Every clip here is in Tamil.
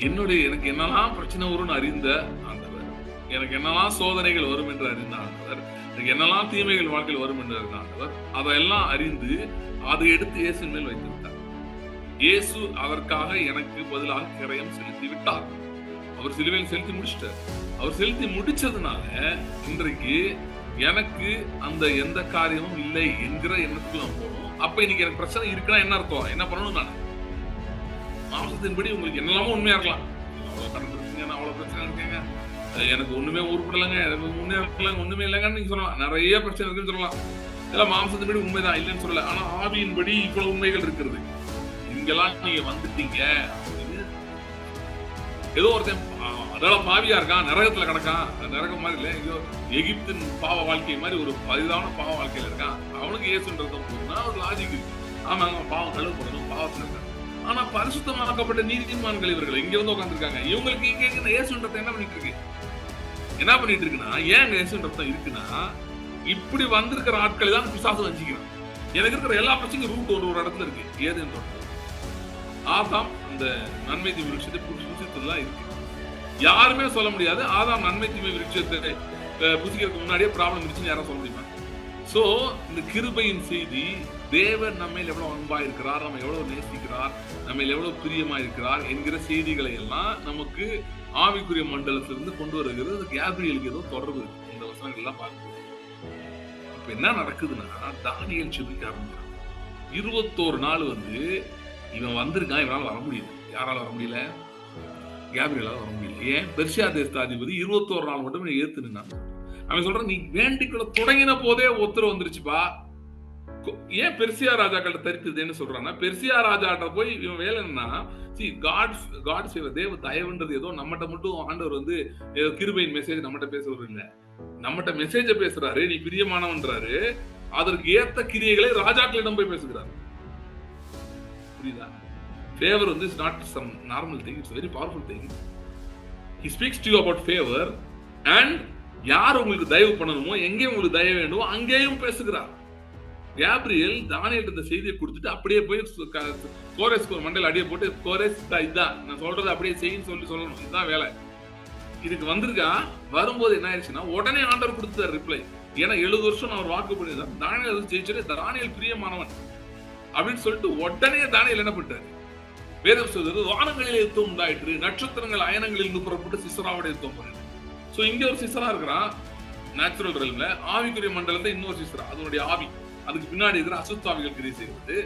எனக்கு என்னெல்லாம் பிரச்சனை வரும்னு அறிந்த ஆண்டவர், எனக்கு என்னெல்லாம் சோதனைகள் வரும் என்று அறிந்த ஆண்டவர், எனக்கு என்னெல்லாம் தீமைகள் வாழ்க்கையில் வரும் என்று அறிந்த ஆண்டவர், அதையெல்லாம் அறிந்து அதை எடுத்து இயேசுவின் மேல் வைத்து விட்டார். இயேசு அதற்காக எனக்கு பதிலாக கிரயம் செலுத்தி விட்டார். அவர் சிலுவையில் செலுத்தி முடிச்சிட்டார். அவர் செலுத்தி முடிச்சதுனால இன்றைக்கு எனக்கு அந்த எந்த காரியமும் இல்லை என்கிற எண்ணத்துக்கு நான் போகணும். அப்ப இன்னைக்கு எனக்கு பிரச்சனை இருக்குன்னா என்ன அர்த்தம்? என்ன பண்ணணும்? நான் மாம்சத்தின்படி உங்களுக்கு என்னெல்லாமோ உண்மையா இருக்கலாம். அவ்வளவு கடன் இருக்குங்க, அவ்வளவு பிரச்சனை இருக்குங்க, எனக்கு ஒண்ணுமே உருப்படலைங்க, எனக்கு முன்னேறலாம், ஒண்ணுமே இல்லைங்கன்னு நீங்க சொல்லலாம். நிறைய பிரச்சனை இருக்குன்னு சொல்லலாம். இதெல்லாம் மாம்சத்தின்படி உண்மைதான், இல்லைன்னு சொல்லல. ஆனா ஆவியின்படி இவ்வளவு உண்மைகள் இருக்கிறது. இங்கெல்லாம் நீங்க வந்துட்டீங்க அப்படின்னு ஏதோ ஒருத்தன் அதெல்லாம் பாவியா இருக்கான், நரகத்துல கிடக்கான். நரகம் மாதிரி இல்ல, ஐயோ எகிப்தின் பாவ வாழ்க்கை மாதிரி ஒரு பரிதான பாவ வாழ்க்கையில இருக்கான். அவனுக்கு இயேசுன்றத போதுன்னா ஒரு லாஜிக் இருக்கு. ஆமாங்க, பாவம் கழுவப்படணும், பாவத்துல இருக்காங்க. ஆனா பரிசுத்தமாக்கப்பட்ட நீதிமான்கள் இவர்கள் இங்க வந்து உட்காந்துருக்காங்க. இவங்களுக்கு இங்க இயேசுன்றத என்ன பண்ணிட்டு இருக்கு? என்ன பண்ணிட்டு இருக்குன்னா, ஏன் இயேசுன்றத இருக்குன்னா, இப்படி வந்திருக்கிற ஆட்களை தான் பிசாசு வஞ்சிக்கிறான். எனக்கு இருக்கிற எல்லா பிரச்சனையும் ரூட் ஒரு இடத்துல இருக்கு. ஏதுன்னு ஆதாம் அந்த நன்மை தீமை விருட்சத்தை புசித்ததுலாம் இருக்கு. யாருமே சொல்ல முடியாது ஆதாம் நன்மை தீமை விருட்சத்தை புசிக்கிறதுக்கு முன்னாடியே ப்ராப்ளம் இருந்துச்சுன்னு யாரும் சொல்ல முடியுமா? சோ இந்த கிருபையின் செய்தி, தேவன் நம்ம எவ்வளவு அன்பா இருக்கிறார், நம்ம எவ்வளவு நேசிக்கிறார், நம்ம எவ்வளவு பிரியமா இருக்கிறார் என்கிற செய்திகளை எல்லாம் நமக்கு ஆவிக்குரிய மண்டலத்திலிருந்து கொண்டு வருகிறது. கேப்ரியலுக்கு ஏதோ தொடர்பு இருக்கு இந்த வசனங்கள் எல்லாம் பார்க்கும்போது. இப்ப என்ன நடக்குதுன்னா, தானியேல் செபிக்க ஆரம்பிக்கிறான். 21 நாள் வந்து இவன் வந்திருக்கான், இவனால வர முடியல. யாரால வர முடியல? கேப்ரியலால வர முடியல. ஏன்? பெர்சியா தேசாதிபதி 21 நாள் மட்டும் ஏத்து நின்னான். அவன் சொல்றான், நீ வேண்டிக்குள்ள தொடங்கின போதே உத்தரவு வந்துருச்சுப்பா. ஏன் பெர்சியா ராஜாக்கள் தரிக்குதுன்னு சொல்றான்னா, பெர்சியா ராஜாட்ட போய் இவன் வேலை என்னன்னா, காட் சேவர், தேவ தயவுன்றது ஏதோ நம்மகிட்ட மட்டும் ஆண்டவர் வந்து ஏதோ கிருபையின் மெசேஜ் நம்மகிட்ட பேசுறது இல்ல, நம்மகிட்ட மெசேஜ பேசுறாரு, நீ பிரியமானவன்றாரு. அதற்கு ஏத்த கிரியைகளை ராஜாக்களிடம் போய் பேசுகிறார். புரியுதா? Favor is not some normal thing, it's a very powerful thing. He speaks to you about favor, and யார் உங்களுக்கு தயவு பண்ணணுமோ, எங்கே உங்களுக்கு தயவு வேண்டுமோ அங்கேயும் பேசுகிறார். கேப்ரியல் தானியேல் இந்த செய்தியை கொடுத்துட்டு அப்படியே போய் கோரேஸ் மண்டையில் அடியை போட்டு, கோரேஸ் இதான் நான் சொல்றது அப்படியே செய்யின்னு சொல்லணும், இதுதான் வேலை. இதுக்கு வந்திருக்கா. வரும்போது என்ன ஆயிடுச்சுன்னா, உடனே ஆண்டவர் கொடுத்தார் ரிப்ளை. ஏன்னா 70 வருஷம் அவர் வாக்கு பண்ணியிருந்தார். தானியேல் ஜெயிச்சுட்டு, தானியேல் பிரியமானவன் அப்படின்னு சொல்லிட்டு உடனே தானியேல் என்ன பண்ணிட்டாரு? வேதம் சொல்றது, வானங்களிலே யுத்தம் உண்டாயிற்று, நட்சத்திரங்கள் அயனங்களில் இருந்து புறப்பட்டு சிசராவோட யுத்தம் பண்ணிட்டு. சோ இங்க ஒரு சிசரா இருக்கிறான் நேச்சுரல் ரெல்ம்ல, ஆவிக்குரிய மண்டலத்தை இன்னொரு சிசரா, அதனுடைய ஆவி, அதுக்கு பின்னாடி இருக்கிற அசுத்தாவிகள் கிரியை செய்வது.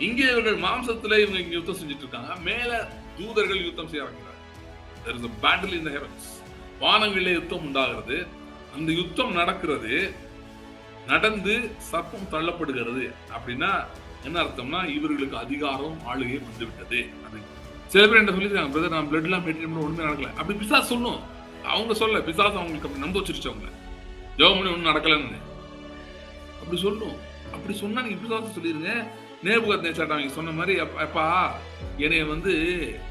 இங்கே இவர்கள் மாம்சத்துல இவங்க இங்க யுத்தம் செஞ்சுட்டு இருக்காங்க. மேல தூதர்கள் யுத்தம் செய்ய ஆரம்பிக்கிறாங்க. There is a battle in the heavens. வானங்களிலே யுத்தம் உண்டாகிறது. அந்த யுத்தம் நடக்கிறது, நடந்து சர்ப்பம் தள்ளப்படுகிறது. அப்படின்னா என்ன அர்த்தம்னா, இவர்களுக்கு அதிகாரம் ஆளுகை வந்து விட்டது. சில பேர் என்ன சொல்லிருக்காங்க, பிரதர் நான் பிளட் எல்லாம் மெயின்டைன் பண்ண ஒண்ணுமே நடக்கல. அப்படி பிசாசு சொல்லணும். அவங்க சொல்ல, பிசாசு அவங்களுக்கு அப்படி நம்ப வச்சிருச்சு. அவங்க ஜெபம் பண்ணி ஒன்னும் நடக்கலன்னு அப்படி சொல்லணும். அப்படி சொன்னா நீங்க பிசாசு சொல்லிருங்க. நேபுகாத்நேச்சார் அவங்க சொன்ன மாதிரி, அப்பா என்னைய வந்து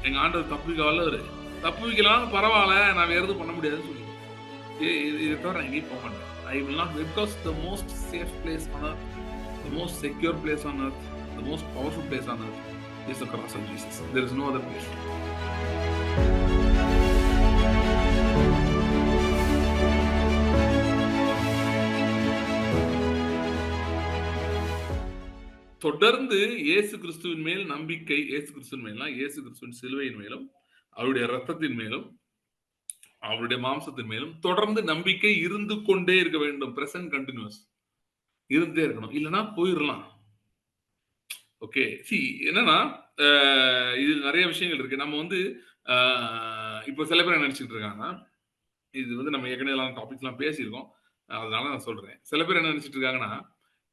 எங்க ஆண்டவர் தப்புவிக்க வல்லவர், தப்புவிக்கலாம் பரவாயில்ல, நான் வேற எதுவும் பண்ண முடியாதுன்னு சொல்லி இதை தவிர நான் எங்கேயும் போக மாட்டேன். I will not, because the most safe place on earth, the most secure place on earth, the most powerful place on earth is the cross of Jesus. There is no other place. தொடர்ந்து இயேசு கிறிஸ்துவின் மேல் நம்பிக்கை, இயேசு கிறிஸ்துவின் மேலாம், இயேசு கிறிஸ்துவின் சிலுவையின் மேலும், அவருடைய ரத்தத்தின் மேலும், அவருடைய மாம்சத்தின் மேலும் தொடர்ந்து நம்பிக்கை இருந்து கொண்டே இருக்க வேண்டும். பிரசன்ட் கண்டினியூஸ் இருந்தே இருக்கணும், இல்லைன்னா போயிடலாம். ஓகே, சி என்னன்னா, இது நிறைய விஷயங்கள் இருக்கு. நம்ம வந்து இப்போ சில பேர் நினைச்சிட்டு இருக்காங்க, இது வந்து நம்ம ஏற்கனவே டாபிக்ஸ் எல்லாம் பேசியிருக்கோம், அதனால நான் சொல்றேன். சில பேர் என்ன நினைச்சிட்டு இருக்காங்கன்னா,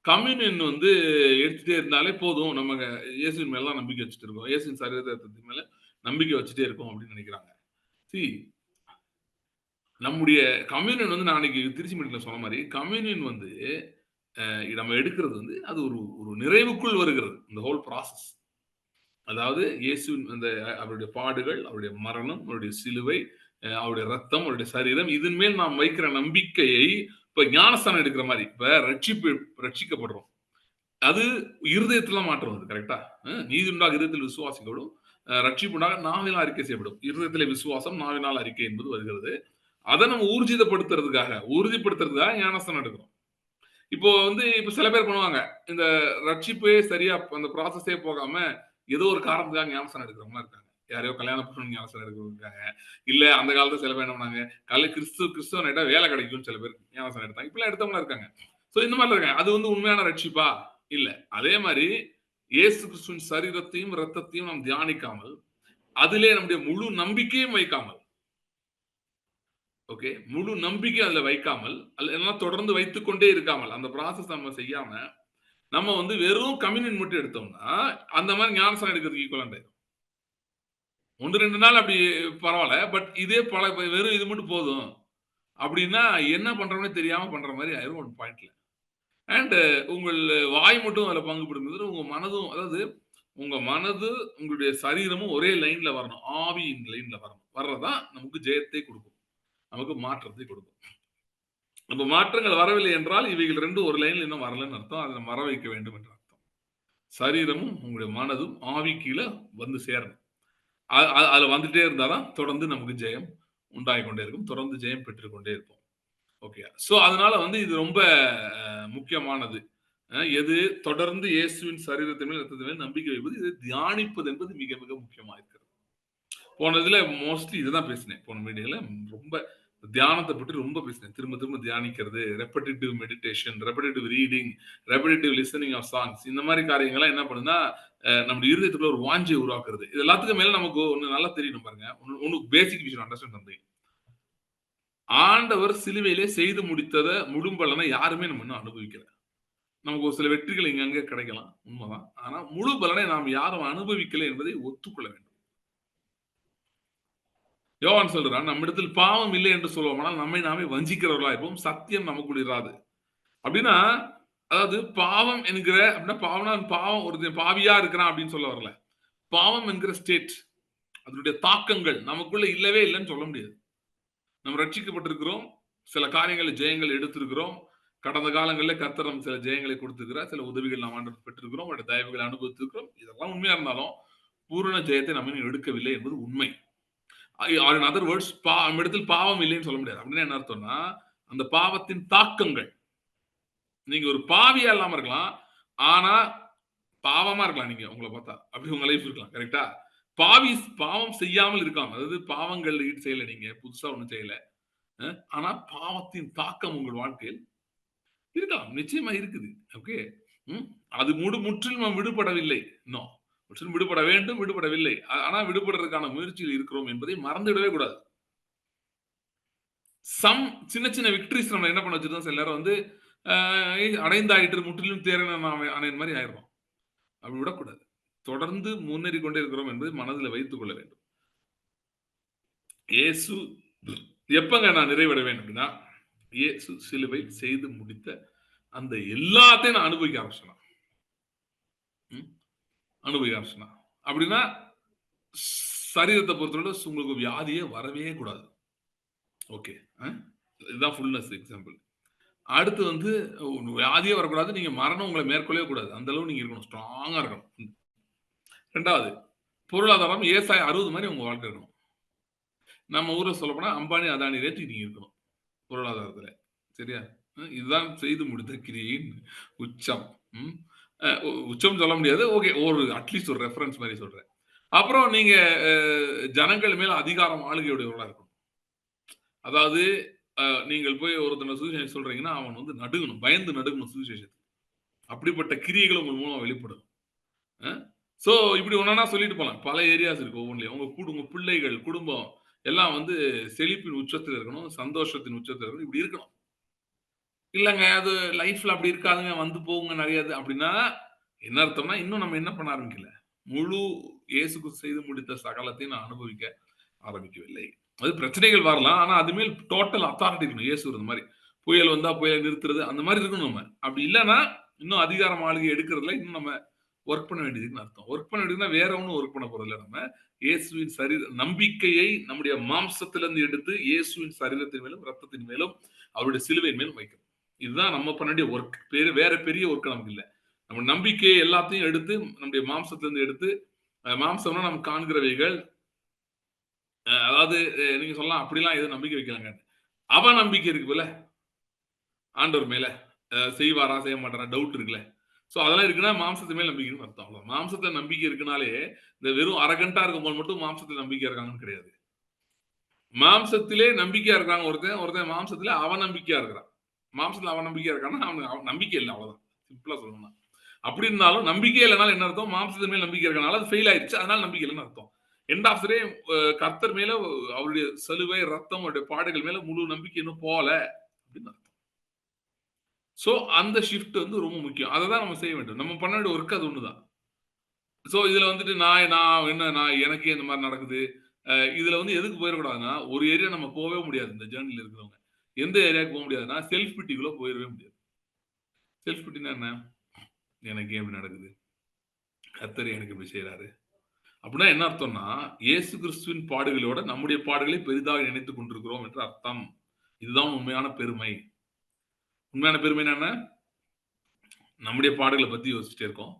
கம்யூனியன் வந்து எடுத்துட்டே இருந்தாலே போதும், நம்ம இயேசுவின் மேலாம் நம்பிக்கை வச்சுட்டு இருக்கோம், இயேசுவின் சரீரத்தின் மேல நம்பிக்கை வச்சுட்டே இருக்கோம் அப்படின்னு நினைக்கிறாங்க. சி, நம்முடைய கம்யூனியன் வந்து நான் அன்னைக்கு திருச்சி மீட்டிங்ல சொன்ன மாதிரி, கம்யூனியன் வந்து நம்ம எடுக்கிறது வந்து அது ஒரு நிறைவுக்குள் வருகிறது, இந்த ஹோல் ப்ராசஸ். அதாவது இயேசுவின் அந்த அவருடைய பாடுகள், அவருடைய மரணம், அவருடைய சிலுவை, அவருடைய ரத்தம், அவருடைய சரீரம், இதன் மேல் நாம் வைக்கிற நம்பிக்கையை, இப்ப ஞானஸ்தானம் எடுக்கிற மாதிரி, இப்ப ரட்சிக்கப்படுறோம், அது இருதயத்துல மாற்றம் வருது. கரெக்டா? நீதி உண்டாக இருதயத்தில் விசுவாசிகளும் ரட்சிப்புண்டாக நாவினால் அறிக்கை செய்யப்படும். இருதயத்திலே விசுவாசம், நாவினால் அறிக்கை என்பது வருகிறது. அதை நம்ம உறுதிப்படுத்துறதுக்காக ஞானஸ்தானம் எடுக்கிறோம். இப்போ இப்ப சில பேர் பண்ணுவாங்க. இந்த ரட்சிப்பே சரியா அந்த ப்ராசஸே போகாம, ஏதோ ஒரு காரணத்துக்காக ஞானஸ்தானம் எடுக்கிறவங்கலாம் இருக்காங்க. யாரையோ கல்யாணம் பண்ணணும்னு ஞானஸ்தானம் எடுக்கிறவங்க இருக்காங்க. இல்ல அந்த காலத்துல சில பேர் என்ன பண்ணாங்க, கிறிஸ்தவன் ஆயிட்டா வேலை கிடைக்கும்னு சில பேர் ஞானஸ்தானம் எடுத்தாங்க. இப்படிலாம் எடுத்தவங்கலாம் இருக்காங்க. சோ இந்த மாதிரிலாம் இருக்காங்க. அது உண்மையான ரட்சிப்பா? இல்ல. அதே மாரி இயேசு கிறிஸ்துவின் சரீரத்தையும், இரத்தத்தையும் நாம் தியானிக்காமல், அதிலே நம்முடைய முழு நம்பிக்கையும் வைக்காமல், ஓகே, முழு நம்பிக்கை அதுல வைக்காமல், எல்லாம் தொடர்ந்து வைத்துக் கொண்டே இருக்காமல், அந்த ப்ராசஸ் நம்ம செய்யாம, நம்ம வெறும் கம்யூனியன் மட்டும் எடுத்தோம்னா, அந்த மாரி ஞானஸ்நானம் எடுக்கிறதுக்கு ஈக்குவலன்ட் ஆயிரும். 1, 2 நாள் அப்படி பரவால்ல. பட் இதே வெறும் இது மட்டும் போதும். அப்படின்னா என்ன பண்றோம்னே தெரியாம பண்ற மாரி ஆயிரும் ஒரு பாயிண்ட்ல. அண்ட் உங்கள் வாய் மட்டும் அதுல பங்கு பெறும்போது, உங்க மனதும், அதாவது உங்க மனது, உங்களுடைய சரீரமும் ஒரே லைன்ல வரணும். ஆவியின் லைன்ல வரணும். வர்றதுதான் நமக்கு ஜெயத்தை கொடுக்கும். நமக்கு மாற்றத்தை கொடுக்கும். அப்ப மாற்றங்கள் வரவில்லை என்றால், இவைகள் 2 ஒரு லைன்ல இன்னும் வரலன்னு அர்த்தம். அதை நம்ம வர வைக்க வேண்டும் என்று அர்த்தம். சரீரமும் உங்களுடைய மனதும் ஆவி கீழ வந்து சேரணும். அதுல வந்துட்டே இருந்தா தான் தொடர்ந்து நமக்கு ஜெயம் உண்டாகிக் கொண்டே இருக்கும். தொடர்ந்து ஜெயம் பெற்றுக் கொண்டே இருப்போம். ஓகே. சோ அதனால இது ரொம்ப முக்கியமானது. எது? தொடர்ந்து இயேசுவின் சரீரத்தின் மேல், இரத்தத்தின் மேல் நம்பிக்கை வைப்பது. இதை தியானிப்பது என்பது மிக மிக முக்கியமா இருக்கிறது. போன இதுல மோஸ்ட்லி இதுதான் பேசினேன். போன மீடியால ரொம்ப தியானத்தை பற்றி ரொம்ப பேசினேன். திரும்ப திரும்ப தியானிக்கிறது, repetitive meditation, repetitive reading, repetitive listening of songs, இந்த மாதிரி காரியங்கள்லாம் என்ன பண்ணுதுன்னா, நம்முடைய இருதயத்துக்குள்ள ஒரு வாஞ்சையை உருவாக்குறது. இது எல்லாத்துக்கும் மேல நமக்கு ஒண்ணு நல்லா தெரியணும் பாருங்க. ஒண்ணு பேசிக் விஷயம் அண்டர்ஸ்டாண்ட் பண்றீங்க. ஆண்டவர் சிலுவையிலே செய்து முடித்தத முழு பலனை யாருமே நம்ம இன்னும் அனுபவிக்கல. நமக்கு ஒரு சில வெற்றிகள் இங்கங்க கிடைக்கலாம். உண்மைதான். ஆனா முழு பலனை நாம் யாரும் அனுபவிக்கல என்பதை ஒத்துக்கொள்ள வேண்டும். யோவான் சொல்றான், நம்மிடத்தில் பாவம் இல்லை என்று சொல்லுவோமானால் நம்மை நாமே வஞ்சிக்கிறவர்களா இருப்போம். சத்தியம் நமக்குள் இராது. அப்படின்னா, அதாவது பாவம் என்கிற, அப்படின்னா பாவம் ஒருத்தன் பாவியா இருக்கிறான் அப்படின்னு சொல்ல வரல. பாவம் என்கிற ஸ்டேட், அதனுடைய தாக்கங்கள் நமக்குள்ள இல்லவே இல்லைன்னு சொல்ல முடியாது. நம்ம ரட்சிக்கப்பட்டிருக்கிறோம். சில காரியங்களில் ஜெயங்கள் எடுத்திருக்கிறோம். கடந்த காலங்களில் கர்த்தர் நம்ம சில ஜெயங்களை கொடுத்திருக்கிறார். சில உதவிகள் நாம் ஆண்டவர் பெற்றிருக்கிறோம். அவருடைய தயவுகளை அனுபவித்திருக்கிறோம். இதெல்லாம் உண்மையா இருந்தாலும் பூரண ஜெயத்தை நம்ம இன்னும் எடுக்கவில்லை என்பது உண்மை. இன் அதர் வேர்ட்ஸ், நம்ம இடத்தில் பாவம் இல்லைன்னு சொல்ல முடியாது. அப்படின்னா என்ன அர்த்தம்னா, அந்த பாவத்தின் தாக்கங்கள், நீங்க ஒரு பாவியா இல்லாம இருக்கலாம். ஆனா பாவமா இருக்கலாம். நீங்க உங்களை பார்த்தா அப்படி உங்க லைஃப் இருக்கலாம். கரெக்டா? பாவம் செய்யாமல் இருக்காம, அதாவது பாவங்கள் செய்யல, நீங்க புதுசா ஒண்ணும் செய்யல. ஆனா பாவத்தின் தாக்கம் உங்கள் வாழ்க்கையில் இருக்கலாம். நிச்சயமா இருக்குது. ஓகே. அது முற்றிலும் விடுபடவில்லை. இன்னும் முற்றிலும் விடுபட வேண்டும், விடுபடவில்லை. ஆனா விடுபடுறதுக்கான முயற்சியில் இருக்கிறோம் என்பதை மறந்துவிடவே கூடாது. சின்ன சின்ன விக்டரிஸ் நம்ம என்ன பண்ண வச்சிருந்தோம், சில நேரம் அடைந்தாயிற்று, முற்றிலும் தேறின ஆணையின் மாதிரி ஆயிடுறோம். அப்படி விடக்கூடாது. தொடர்ந்து முன்னேறி கொண்டே இருக்கிறோம் என்பதை மனதில் வைத்துக் கொள்ள வேண்டும். இயேசு எப்பங்க நான் நிறைவடைவேன் அப்படின்னா, இயேசு சிலுவை செய்து முடித்த அந்த எல்லாத்தையும் நான் அனுபவிக்க ஆரம்பிச்சேன். அப்படின்னா சரீரத்தை பொறுத்தவரை உங்களுக்கு வியாதியே வரவே கூடாது. ஓகே. இதுதான் ஃபுல்னஸ் எக்ஸாம்பிள். அடுத்து வியாதியே வரக்கூடாது. நீங்க மரணம் உங்களை மேற்கொள்ளவே கூடாது. அந்த அளவு நீங்க இருக்கணும். ஸ்ட்ராங்கா இருக்கணும். 2வது, பொருளாதாரம் ஏசாயா 60 மாதிரி உங்க வாழ்க்கை இருக்கணும். நம்ம ஊர்ல சொல்லப்போனா அம்பானி, அதானி ரேட்டு நீங்க இருக்கணும் பொருளாதாரத்துல. சரியா? இதுதான் செய்து முடித்த கிரியின் உச்சம். உச்சம் சொல்ல முடியாது. ஓகே, ஒரு அட்லீஸ்ட் ஒரு ரெஃபரன்ஸ் மாதிரி சொல்றேன். அப்புறம் நீங்க ஜனங்கள் மேல அதிகாரம் ஆளுகையுடையவர்களா இருக்கணும். அதாவது நீங்கள் போய் ஒருத்தனை சுவிசேஷம் சொல்றீங்கன்னா அவன் நடுங்கணும், பயந்து நடுங்கணும் சுவிசேஷத்துக்கு. அப்படிப்பட்ட கிரியைகள் உங்கள் மூலம் வெளிப்படும். சோ இப்படி ஒன்னா சொல்லிட்டு போலாம். பல ஏரியாஸ் இருக்கு ஒவ்வொன்றிலையும். உங்க பிள்ளைகள், குடும்பம் எல்லாம் செழிப்பின் உச்சத்தில் இருக்கணும், சந்தோஷத்தின் உச்சத்தில் இருக்கணும். இப்படி இருக்கணும். இல்லங்க அது லைஃப்ல அப்படி இருக்காதுங்க, வந்து போகுங்க நிறைய அப்படின்னா என்ன அர்த்தம்னா, இன்னும் நம்ம என்ன பண்ண ஆரம்பிக்கல, முழு இயேசு செய்து முடித்த சகலத்தையும் நான் அனுபவிக்க ஆரம்பிக்கவில்லை. அது பிரச்சனைகள் வரலாம். ஆனா அது மேல் டோட்டல் அத்தாரிட்டி இருக்கணும். இயேசு இருந்த மாதிரி புயல் வந்தா புயல் நிறுத்துறது அந்த மாதிரி இருக்கணும். நம்ம அப்படி இல்லைன்னா இன்னும் அதிகாரம் ஆளுகை எடுக்கிறதுல இன்னும் நம்ம ஒர்க் பண்ண வேண்டியதுன்னு அர்த்தம். ஒர்க் பண்ண வேண்டியதுன்னா வேற ஒன்றும் ஒர்க் பண்ண போறதில்லை. நம்ம இயேசுவின் நம்பிக்கையை நம்முடைய மாம்சத்திலிருந்து எடுத்து இயேசுவின் சரீரத்தின் மேலும் ரத்தத்தின் மேலும் அவருடைய சிலுவையின் மேலும் வைக்கணும். இதுதான் நம்ம பண்ண வேண்டிய ஒர்க். வேற பெரிய ஒர்க் நமக்கு இல்லை. நம்ம நம்பிக்கையை எல்லாத்தையும் எடுத்து நம்முடைய மாம்சத்திலிருந்து எடுத்து மாம்சம்னா நம்ம காண்கிறவைகள். அதாவது நீங்க சொல்லலாம் அப்படிலாம் எதுவும் நம்பிக்கை வைக்கலாங்க. அவநம்பிக்கை இருக்குல்ல ஆண்டவர் மேல. செய்வாரா செய்ய மாட்டாரா டவுட் இருக்குல்ல. சோ அதெல்லாம் இருக்குன்னா மாம்சத்து மேல நம்பிக்கைன்னு அர்த்தம். அவ்வளவுதான். மாம்சத்துல நம்பிக்கை இருக்குனாலே இந்த வெறும் அரகன்ட்டா இருக்கும்போது மட்டும் மாம்சத்துல நம்பிக்கை இருக்காங்கன்னு கிடையாது. மாம்சத்திலே நம்பிக்கையா இருக்காங்க ஒருத்தன், ஒருத்தன் மாம்சத்திலே அவநம்பிக்கையா இருக்கிறான். மாம்சத்துல அவநம்பிக்கையா இருக்கான்னா அவன் நம்பிக்கை இல்ல அவ்வளவுதான். சிம்பிளா சொல்லணும்னா. அப்படி இருந்தாலும் நம்பிக்கை இல்லனால என்ன அர்த்தம்? மாம்சத்து மேல நம்பிக்கை இருக்கனால அது ஃபெயில் ஆயிருச்சு. அதனால நம்பிக்கை இல்லன்னு அர்த்தம். எண்ட் ஆஃப் த டே கர்த்தர் மேல அவருடைய சிலுவை, ரத்தம், அவருடைய பாடுகள் மேல முழு நம்பிக்கை இன்னும் போல அப்படின்னு அர்த்தம். சோ அந்த ஷிஃப்ட் வந்து ரொம்ப முக்கியம். அததான் நம்ம செய்ய வேண்டும். நம்ம பண்ண வேண்டிய ஒர்க் அது ஒண்ணுதான். சோ இதுல வந்துட்டு நான் எனக்கே இந்த மாரி நடக்குது. இதுல வந்து எதுக்கு போயிறக்கூடாதுன்னா, ஒரு ஏரியா நம்ம போவே முடியாது இந்த ஜர்னில இருக்கிறவங்க. எந்த ஏரியாவுக்கு போ முடியாதுன்னா, செல்ஃப் பிட்டிக்குள்ள போயிறவே முடியாது. செல்ஃப் பிட்டின்னா என்ன? எனக்கு ஏன் இப்படி நடக்குது? கர்த்தர் எனக்கு இப்படி செய்றாரு. அப்படின்னா என்ன அர்த்தம்னா, இயேசு கிறிஸ்துவின் பாடுகளோட நம்முடைய பாடுகளை பெரிதாக நினைத்துக் கொண்டிருக்கிறோம் என்று அர்த்தம். இதுதான் உண்மையான பெருமை. உண்மையான பெருமைன்னா என்ன? நம்முடைய பாடுகள பத்தி யோசிச்சுட்டே இருக்கோம்.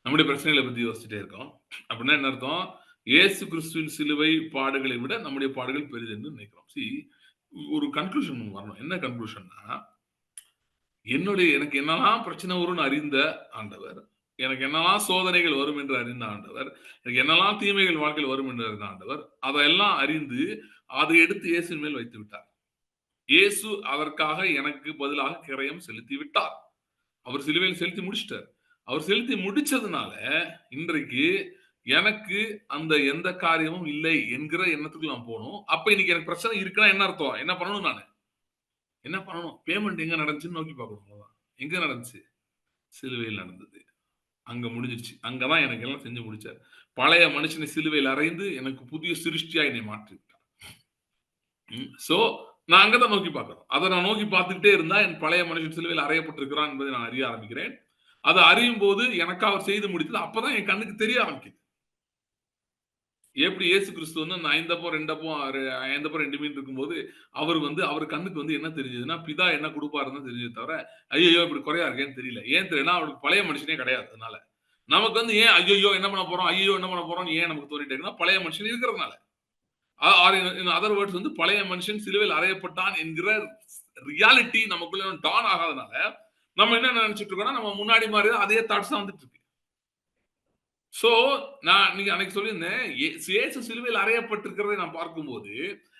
நம்முடைய பிரச்சனைகள பத்தி யோசிச்சுட்டே இருக்கோம். அப்படின்னா என்ன அர்த்தம்? இயேசு கிறிஸ்துவின் சிலுவை பாடுகளை விட நம்முடைய பாடுகள் பெரிது என்று நினைக்கிறோம். ஒரு கன்க்ளூஷன் வரணும். என்ன கன்க்ளூஷன்னா, எனக்கு என்னலாம் பிரச்சனை வரும்னு அறிந்த ஆண்டவர், எனக்கு என்னலாம் சோதனைகள் வரும் என்று அறிந்த ஆண்டவர், எனக்கு என்னலாம் தீமைகள் வாழ்க்கையில் வரும் என்று அறிந்த ஆண்டவர், அதையெல்லாம் அறிந்து அதை எடுத்து இயேசுவின் மேல் வைத்து விட்டார். இயேசு அதற்காக எனக்கு பதிலாக கிரயம் செலுத்தி விட்டார். அவர் சிலுவையில் செலுத்தி முடிச்சிட்டார். அவர் செலுத்தி முடிச்சதுனால இன்றைக்கு எனக்கு அந்த எந்த காரியமும் இல்லை என்கிற எண்ணத்துக்கு நான் போகணும். அப்ப இன்னைக்கு எனக்கு பிரச்சனை இருக்குன்னா என்ன அர்த்தம்? என்ன பண்ணணும் நானு? என்ன பண்ணணும்? பேமெண்ட் எங்க நடந்துச்சுன்னு நோக்கி பார்க்கணும். அவ்வளவுதான். எங்க நடந்துச்சு? சிலுவையில் நடந்தது. அங்க முடிஞ்சிருச்சு. அங்க தான் எனக்கு எல்லாம் செஞ்சு முடிச்சார். பழைய மனுஷனை சிலுவையில் அறைந்து எனக்கு புதிய சிருஷ்டியா என்னை மாற்றி விட்டார். சோ நான் அங்க தான் நோக்கி பார்க்கணும். அதை நான் நோக்கி பார்த்துக்கிட்டே இருந்தா என் பழைய மனுஷன் சிலுவையில் அறையப்பட்டிருக்கிறான் என்பதை நான் அறிய ஆரம்பிக்கிறேன். அதை அறியும் போது எனக்கு அவர் செய்து முடித்தது அப்பதான் என் கண்ணுக்கு தெரிய ஆரம்பிக்குது. எப்படி இயேசு கிறிஸ்து வந்து அந்த ஐந்தப்பம் 2 மீன் இருக்கும்போது அவர் கண்ணுக்கு வந்து என்ன தெரிஞ்சதுன்னா பிதா என்ன கொடுப்பாருன்னு தெரிஞ்சது தவிர ஐயோ இப்படி குறையா இருக்கேன்னு தெரியல. ஏன் தெரியல அவருக்கு பழைய மனுஷனே கிடையாது. அதனால நமக்கு வந்து ஏன் ஐயோ என்ன பண்ண போறோம் ஐயோ என்ன பண்ண போறோம் ஏன் நமக்கு தோணிட்டே இருக்குன்னா பழைய மனுஷன் இருக்கிறதுனால. அதர் வேர்ட்ஸ் வந்து பழைய மனுஷன் சிலுவையில் அறையப்பட்டான் என்கிற ரியாலிட்டி நமக்குள்ள டான் ஆகாதனால நம்ம என்ன நினைச்சிட்டு இருக்கோம்னா நம்ம முன்னாடி மாதிரி அதே தாட்ஸ் தான் வந்துட்டு இருக்கு. சோ நான் நீங்க அன்னைக்கு சொல்லியிருந்தேன் இயேசு சிலுவையில் அறையப்பட்டிருக்கிறதை நான் பார்க்கும்போது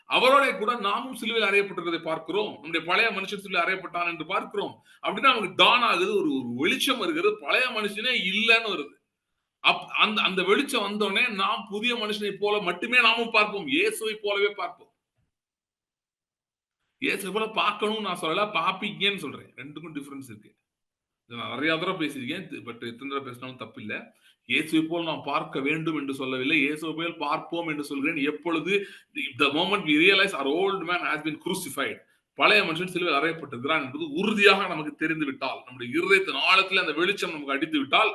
அவரோட கூட நாமும் சிலுவையில் அறையப்பட்டிருக்கிறதை பார்க்கிறோம். நம்முடைய பழைய மனுஷன் சிலுவையில் அறையப்பட்டான் என்று பார்க்கிறோம். அப்படின்னா நமக்கு டான் ஆகுது ஒரு வெளிச்சம் வருகிறது. பழைய மனுஷனே இல்லைன்னு வருது. அந்த வெளிச்சம் வந்தோடனே நாம் புதிய மனுஷனை போல மட்டுமே நாமும் பார்ப்போம். இயேசுவை போலவே பார்ப்போம். இயேசுவை போல பார்க்கணும்னு நான் சொல்லல, பாப்பீங்கன்னு சொல்றேன். ரெண்டுக்கும் டிஃபரன்ஸ் இருக்கு. நான் நிறைய தடவை பேசியிருக்கேன். பட் எத்தனை தடவை பேசினாலும் தப்பு இல்ல. இயேசுவை போல் நாம் பார்க்க வேண்டும் என்று சொல்லவில்லை. இயேசுவை போல் பார்ப்போம் என்று சொல்கிறேன். எப்பொழுது the moment we realize our old man has been crucified, பழைய மனுஷன் சிலுவையில் அறையப்பட்டிருக்கிறான் என்பது உறுதியாக நமக்கு தெரிந்து விட்டால், நம்முடைய இருதயத்தின் ஆழத்தில் அந்த வெளிச்சம் நமக்கு அடித்து விட்டால்,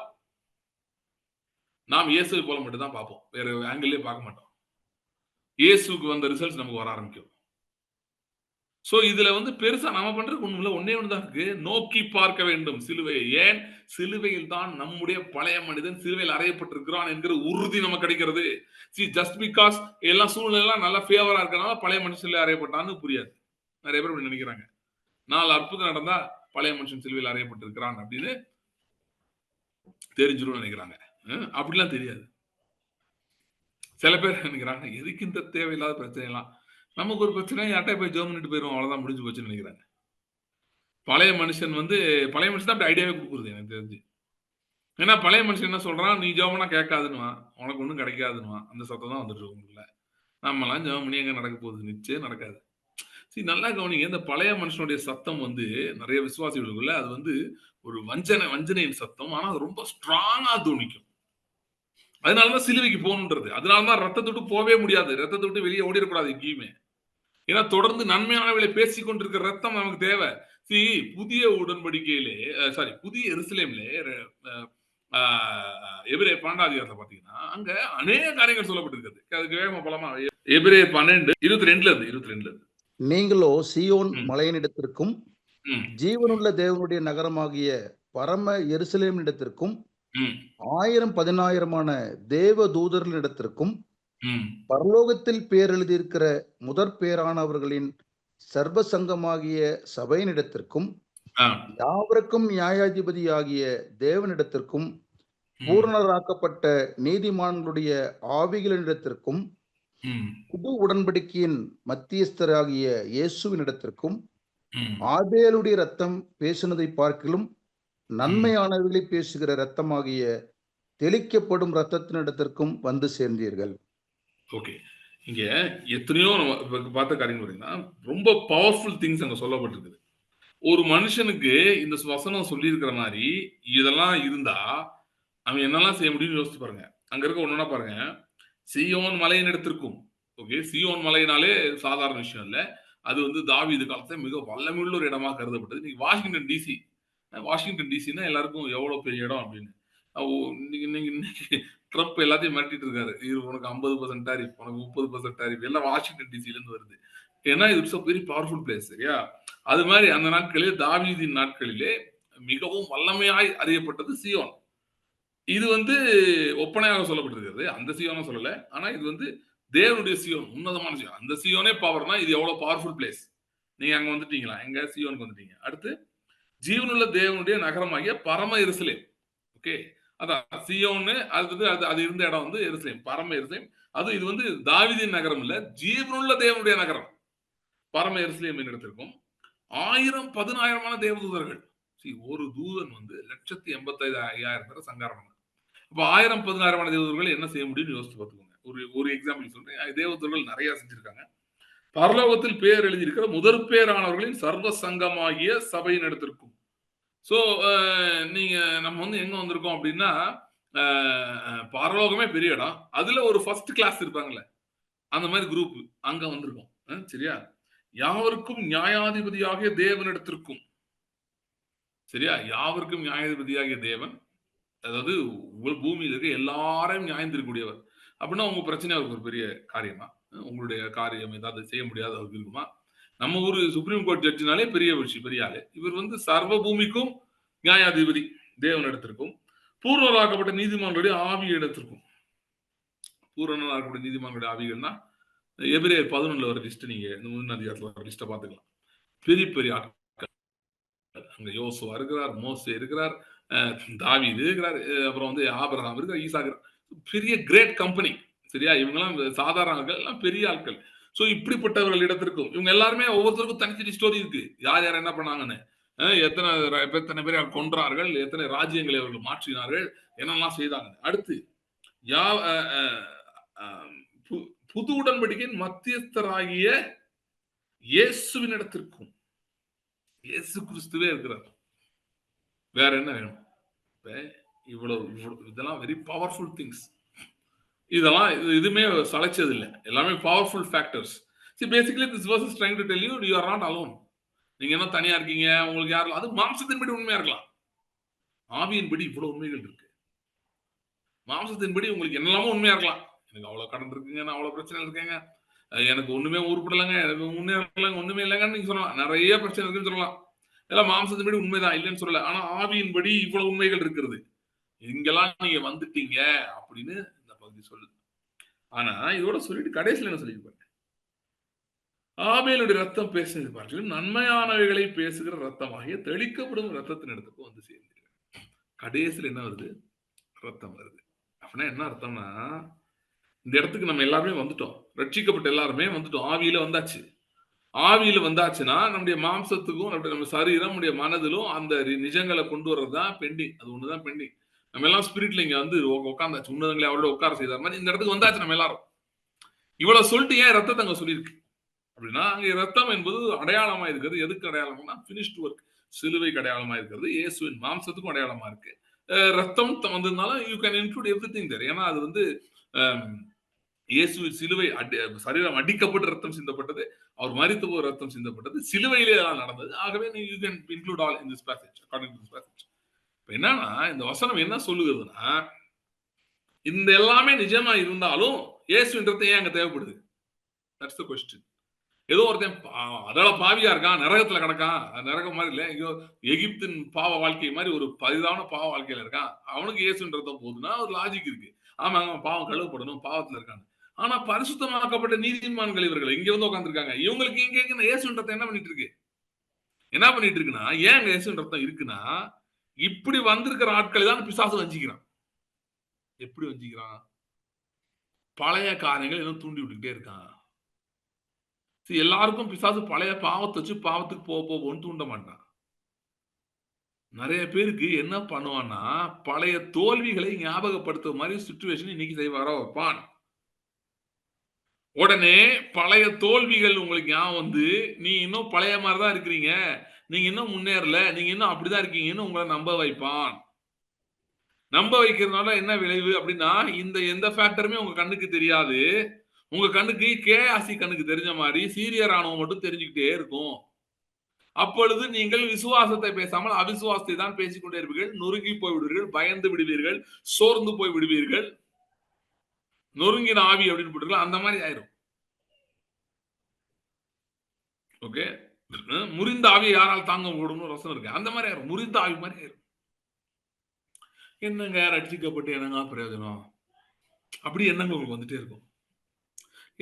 நாம் இயேசுவை போல மட்டும் தான் பார்ப்போம். வேற ஆங்கிள்லயே பார்க்க மாட்டோம். இயேசுக்கு வந்த ரிசல்ட்ஸ் நமக்கு வர ஆரம்பிக்கும். சோ இதுல வந்து பெருசா நம்ம பண்றதுக்கு ஒண்ணும் இல்ல. ஒண்ணே ஒண்ணு தான் இருக்கு. நோக்கி பார்க்க வேண்டும் சிலுவையை. ஏன்? சிலுவையில் தான் நம்முடைய பழைய மனிதன் சிலுவையில் அறையப்பட்டிருக்கிறான் என்கிற உறுதி நமக்கு கிடைக்கிறது. ஜஸ்ட் பிகாஸ் எல்லா சூழ்நிலையெல்லாம் நல்லா ஃபேவரா இருக்கனால பழைய மனுஷன் சிலுவையில் அறையப்பட்டான்னு புரியாது. நிறைய பேர் இப்படி நினைக்கிறாங்க. 4 அற்புதம் நடந்தா பழைய மனுஷன் சிலுவையில் அறையப்பட்டிருக்கிறான் அப்படின்னு தெரிஞ்சிரும் நினைக்கிறாங்க. அப்படிலாம் தெரியாது. சில பேர் நினைக்கிறாங்க எதுக்கு இந்த தேவையில்லாத பிரச்சனை எல்லாம் நமக்கு ஒரு பிரச்சனை யார்ட்டே போய் ஜெர்மன் பண்ணிட்டு போயிடும் அவ்வளவுதான் முடிஞ்சு போச்சுன்னு நினைக்கிறாங்க. பழைய மனுஷன் தான் அப்படி ஐடியாவே கொடுக்குறது எனக்கு தெரிஞ்சு. ஏன்னா பழைய மனுஷன் என்ன சொல்றான் நீ ஜெர்மனா கேட்காதுன்னுவான் உனக்கு ஒன்றும் கிடைக்காதுன்னுவான். அந்த சத்தம் தான் வந்துட்டு உங்களுக்குள்ள. நம்மலாம் ஜெர்மனி எங்க நடக்க போகுது நிச்சயம் நடக்காது. சரி நல்லா கவனிங்க. இந்த பழைய மனுஷனுடைய சத்தம் வந்து நிறைய விசுவாசிகளுக்குள்ள அது வந்து ஒரு வஞ்சனையின் சத்தம். ஆனா அது ரொம்ப ஸ்ட்ராங்கா துணிக்கும். அதனாலதான் சிலுவைக்கு போகணுன்றது. அதனாலதான் ரத்தத்தை விட்டு போவே முடியாது. ரத்தத்தை விட்டு வெளியே ஓடிடக்கூடாது எங்கேயுமே. ஏன்னா தொடர்ந்து நன்மையானவர்களை பேசிக் கொண்டிருக்கிற ரத்தம் நமக்கு தேவை. புதிய உடன்படிக்கையிலே புதிய எருசலேம்லே எபிரேயர் 12 அதிகாரத்துல பாத்தீங்கன்னா அங்க அநேக காரியங்கள் சொல்லப்பட்டிருக்கிறது. அதுக்கு வேகமா போலாமா? எபிரேயர் 12 22ல இருந்து நீங்களோ சீயோன் மலையனிடத்திற்கும் ஜீவனுள்ள தேவனுடைய நகரமாகிய பரம எருசலேமிடத்திற்கும் ம். 1000 10,000மான தேவ தூதர்களிடத்திற்கும் ம். பரலோகத்தில் பேர் எழுதியிருக்கிற முதற் பேரானவர்களின் சர்வ சங்கமாகிய சபையினிடத்திற்கும் ஆ. யாவருக்கும் நியாயாதிபதியாகிய தேவனிடத்திற்கும் ம். பூரணராக்கப்பட்ட நீதிமான்களுடைய ஆவிகளினிடத்திற்கும் ம். புது உடன்படிக்கையின் மத்தியஸ்தராகிய இயேசுவினிடத்திற்கும் ம். ஆபேலுடைய ரத்தம் பேசினதை பார்க்கிலும் ம். நன்மையானவைகளை பேசுகிற ரத்தமாகிய தெளிக்கப்படும் ரத்தத்தினிடத்திற்கும் வந்து சேர்ந்தீர்கள். ஓகே. இங்க எத்தனையோ நம்ம இப்ப பார்த்த காரியங்கள் பார்த்தீங்கன்னா, ரொம்ப பவர்ஃபுல் திங்ஸ் அங்க சொல்லப்பட்டிருக்குது. ஒரு மனுஷனுக்கு இந்த வசனம் சொல்லியிருக்கிற மாரி, இதெல்லாம் இருந்தா, அவன் என்னலாம் செய்ய முடியும்னு யோசிச்சு பாருங்க. அங்க இருக்க ஒண்ணொண்ணா பாருங்க. சீயோன் மலையினிடத்திற்கும். ஓகே. சீயோன் மலைனாலே சாதாரண விஷயம் இல்ல. அது வந்து தாவீது காலத்துல மிக வல்லமையுள்ள ஒரு இடமா கருதப்பட்டது. இன்னைக்கு வாஷிங்டன் டிசி. வாஷிங்டன் டிசின்னா எல்லாருக்கும் எவ்வளோ பெரிய இடம் அப்படின்னு. ஓ இன்னைக்கு இன்னைக்கு இன்னைக்கு ட்ரம்ப் எல்லாத்தையும் மிரட்டிட்டு இருக்காரு. உனக்கு 50% டாரிஃப், உனக்கு 30% டாரிஃப் எல்லாம் வாஷிங்டன் டிசில இருந்து வருது. ஏன்னா it's a very powerful place சரியா? அது மாதிரி அந்த நாட்களிலே தாவீதின் நாட்களிலே மிகவும் வல்லமையாய் அறியப்பட்டது சீயோன். இது வந்து ஒப்பனையாக சொல்லப்பட்டிருக்கிறது. அந்த சீயோன சொல்லல. ஆனா இது வந்து தேவனுடைய சீயோன். உன்னதமான சீயோன். அந்த சீயோனே பவர்னா இது எவ்வளவு பவர்ஃபுல் பிளேஸ். நீங்க அங்க வந்துட்டீங்களா? எங்க சீயோனுக்கு வந்துட்டீங்க. அடுத்து ஜீவனுள்ள தேவனுடைய நகரமாகிய பரம எருசலேம். ஓகே. அதான் சீயோன்னு அது இருந்த இடம் வந்து எருசலேம். பரம எருசலேம். அது இது வந்து தாவீதின் நகரம் இல்ல. ஜீவனுள்ள தேவனுடைய நகரம். பரம எருசலேம் இடத்திற்கும் 1000 10,000மான தேவதூதர்கள். ஒரு தூதன் வந்து 1,85,500 பேரை சங்காரம் பண்ணான். அப்ப 1000 10,000மான தேவதூதர்கள் என்ன செய்ய முடியும்னு யோசிச்சு பார்த்துக்கோங்க. ஒரு எக்ஸாம்பிள் சொல்றேன். தேவதூதர்கள் நிறைய செஞ்சிருக்காங்க. பரலோகத்தில் பேர் எழுதியிருக்கிற முதற் பேரானவர்களின் சர்வ சங்கமாகிய சபையின் இடத்திற்கும். சோ நீங்க நம்ம வந்து எங்க வந்திருக்கோம் அப்படின்னா, பரலோகமே பெரிய இடம். அதுல ஒரு ஃபர்ஸ்ட் கிளாஸ் இருப்பாங்கல்ல. அந்த மாதிரி குரூப் அங்க வந்திருக்கோம். சரியா? யாவருக்கும் நியாயாதிபதியாகிய தேவனிடத்திற்கும். சரியா? யாவருக்கும் நியாயாதிபதியாகிய தேவன். அதாவது பூமியில இருக்க எல்லாரையும் நியாயம் தீர்க்கக்கூடியவர். அப்படின்னா உங்க பிரச்சனை அவருக்கு ஒரு பெரிய காரியமா? உங்களுடைய காரியம் ஏதாவது செய்ய முடியாத அவருக்கு இருக்குமா? நம்ம ஊரு சுப்ரீம் கோர்ட் ஜட்ஜினாலே பெரிய விஷயம், பெரிய ஆளு. இவர் வந்து சர்வ பூமிக்கும் நியாயாதிபதி தேவனிடத்திற்கும், பூர்வராக்கப்பட்ட நீதிமான்களுடைய ஆவி இடத்திற்கும். பூரணராக்கப்பட்ட நீதிமான்களுடைய ஆவிகள்னா எபிரேயர் 11ல வர லிஸ்ட் நீங்க இந்த முந்தின அதிகாரத்துல வர லிஸ்ட பாத்துக்கலாம். பெரிய பெரிய ஆட்கள். அங்க யோசுவா இருக்கிறார், மோசே இருக்கிறார், தாவீது இருக்கிறார், அப்புறம் வந்து ஆபிரகாம் இருக்கிறார், ஈசாக் இருக்கிறார். பெரிய கிரேட் கம்பெனி. சரியா? இவங்கெல்லாம் சாதாரண ஆட்கள் எல்லாம் பெரிய ஆட்கள். சோ இப்படிப்பட்டவர்கள் இடத்திற்கும் இவங்க எல்லாருமே ஒவ்வொருத்தருக்கும் தனித்தனி ஸ்டோரி இருக்கு. யார் யார் என்ன பண்ணாங்கன்னு. எத்தனை பேரை கொன்றார்கள், எத்தனை ராஜ்யங்களை அவர்கள் மாற்றினார்கள், என்னெல்லாம் செய்தாங்க. அடுத்து யா புது உடன்படிக்கையின் மத்தியஸ்தராகிய இயேசுவின் இடத்திற்கும். இயேசு கிறிஸ்துவே இருக்கிறார். வேற என்ன வேணும்? இவ்வளவு இதெல்லாம் வெரி பவர்ஃபுல் திங்ஸ். இதெல்லாம் எதுவுமே சளைச்சது இல்லை. எல்லாமே powerful factors. Basically this verse is trying to tell you you are not alone. நீங்க என்ன தனியா இருக்கீங்க, உங்களுக்கு யாரும் அது மாம்சத்தின்படி உண்மையா இருக்கலாம். ஆவியின்படி இவ்வளவு உண்மைகள் இருக்கு. மாம்சத்தின்படி உங்களுக்கு என்னெல்லாமோ உண்மையா இருக்கலாம். எனக்கு அவ்வளவு கடன் இருக்குங்க, நான் அவ்வளவு பிரச்சனை இருக்கேங்க, எனக்கு ஒண்ணுமே உருப்படலைங்க, எனக்கு ஒண்ணுமே இல்லைங்கன்னு நீங்க சொல்லலாம். நிறைய பிரச்சனை இருக்குன்னு சொல்லலாம். எல்லாம் மாம்சத்தின்படி உண்மைதான், இல்லைன்னு சொல்லல. ஆனா ஆவியின்படி இவ்வளவு உண்மைகள் இருக்கிறது. இங்கெல்லாம் நீங்க வந்துட்டீங்க அப்படின்னு இந்த பகுதி சொல்லுது. ஆனா இதோட சொல்லிட்டு கடைசியில் என்ன சொல்லியிருப்பாங்க? ஆபேலுடைய ரத்தம் பேசுறது பார்க்கலும் நன்மையானவைகளை பேசுகிற ரத்தமாகிய தெளிக்கப்படும் ரத்தத்தின் இடத்துக்கு வந்து சேர்ந்து கடைசியில் என்ன வருது? ரத்தம் வருது. அப்படின்னா என்ன அர்த்தம்னா, இந்த இடத்துக்கு நம்ம எல்லாருமே வந்துட்டோம். ரட்சிக்கப்பட்ட எல்லாருமே வந்துட்டோம். ஆவியில வந்தாச்சு. ஆவியில வந்தாச்சுன்னா நம்முடைய மாம்சத்துக்கும் நம்ம சரீரம், நம்முடைய மனதிலும் அந்த நிஜங்களை கொண்டு வர்றதுதான் பெண்டிங். அது ஒண்ணுதான் பெண்டிங். நம்ம எல்லாம் ஸ்பிரிட்ல இங்க வந்து உட்கார்ந்தாச்சு. உன்னதங்களை அவரோட உட்கார செய்தார் மாதிரி இந்த இடத்துக்கு வந்தாச்சு நம்ம எல்லாரும். இவ்வளவு சொல்லிட்டு ஏன் ரத்தத்தை அங்க சொல்லியிருக்கு அப்படின்னா, அங்க ரத்தம் என்பது அடையாளமா இருக்கிறது. எதுக்கு அடையாளம்னா பினிஷ்ட் ஒர்க், சிலுவைக்கு அடையாளமா இருக்கிறது. இயேசுவின் மாம்சத்துக்கும் அடையாளமா இருக்கு. ரத்தம் வந்ததுனால யூ கேன் இன்க்ளூட் எவ்ரிதிங் தேர். ஏன்னா அது வந்து இயேசுவின் சிலுவை சரீரம் அடிக்கப்பட்டு ரத்தம் சிந்தப்பட்டது, அவர் மரித்த போது ரத்தம் சிந்தப்பட்டது, சிலுவையிலே எல்லாம் நடந்தது. ஆகவே you can include all in this passage according to this passage. இப்போ என்னன்னா இந்த வசனம் என்ன சொல்லுகிறதுனா, இந்த எல்லாமே நிஜமா இருந்தாலும் இயேசுவின் ரத்தம் ஏன் அங்க தேவைப்படுது? That's the question. ஏதோ ஒருத்தன் அதெல்லாம் பாவியா இருக்கான், நரகத்துல கிடக்கான், நரகம் மாதிரி இல்ல, ஐயோ எகிப்தின் பாவ வாழ்க்கை மாதிரி ஒரு பரிதான பாவ வாழ்க்கையில இருக்கான், அவனுக்கு இயேசுவின் ரத்தம் போகுதுன்னா ஒரு லாஜிக் இருக்கு. ஆமாங்க, அவன் பாவம் கழுவப்படணும், பாவத்துல இருக்காங்க. ஆனா பரிசுத்தமாக்கப்பட்ட நீதிமான்கள் இவர்கள் இங்க வந்து உட்கார்ந்திருக்காங்க. இவங்களுக்கு இங்க இயேசுவின் ரத்தம் என்ன பண்ணிட்டு இருக்கு? என்ன பண்ணிட்டு இருக்குன்னா, ஏன் அங்க இயேசுவின் ரத்தம் இருக்குன்னா, இப்படி வந்திருக்கிற ஆட்களை தான் பிசாசு வஞ்சிக்கிறான். எப்படி வஞ்சிக்கிறான்? பழைய காரியங்கள் இன்னும் தூண்டி விட்டுக்கிட்டே இருக்கான். எல்லாருக்கும் பிசாசு பழைய பாவத்தை வச்சு பாவத்துக்கு போன்னு தூண்ட மாட்டான். நிறைய பேருக்கு என்ன பண்ணுவான்னா, பழைய தோல்விகளை ஞாபகப்படுத்துற மாதிரி சிச்சுவேஷன் இன்னைக்கு செய்வாரோ வைப்பான். உடனே பழைய தோல்விகள் உங்களுக்கு ஞாபகம் வந்து, நீ இன்னும் பழைய மாதிரி தான் இருக்கிறீங்க, நீங்க இன்னும் முன்னேறல, நீங்க இன்னும் அப்படிதான் இருக்கீங்கன்னு உங்களை நம்ப வைப்பான். நம்ப வைக்கிறதுனால என்ன விளைவு அப்படின்னா, இந்த எந்த ஃபேக்டருமே உங்க கண்ணுக்கு தெரியாது. உங்க கண்ணுக்கு கேஆசி கண்ணுக்கு தெரிஞ்ச மாதிரி சீரிய ராணுவம் மட்டும் தெரிஞ்சுக்கிட்டே இருக்கும். அப்பொழுது நீங்கள் விசுவாசத்தை பேசாமல் அவிசுவாசத்தை தான் பேசிக்கொண்டே இருப்பீர்கள், நொறுங்கி போய் விடுவீர்கள், பயந்து விடுவீர்கள், சோர்ந்து போய் விடுவீர்கள், நொறுங்கின ஆவி அப்படின்னு போட்டுருக்கலாம், அந்த மாதிரி ஆயிரும். ஓகே, முறிந்த ஆவியை யாரால் தாங்க முடியும்னு ரசம் இருக்கு, அந்த மாதிரி ஆயிரும், முறிந்த ஆவி மாதிரி ஆயிரும். என்னங்க ரட்சிக்கப்பட்டு என்னங்க பிரயோஜனம்? அப்படி எண்ணங்கள் உங்களுக்கு வந்துட்டே இருக்கும்.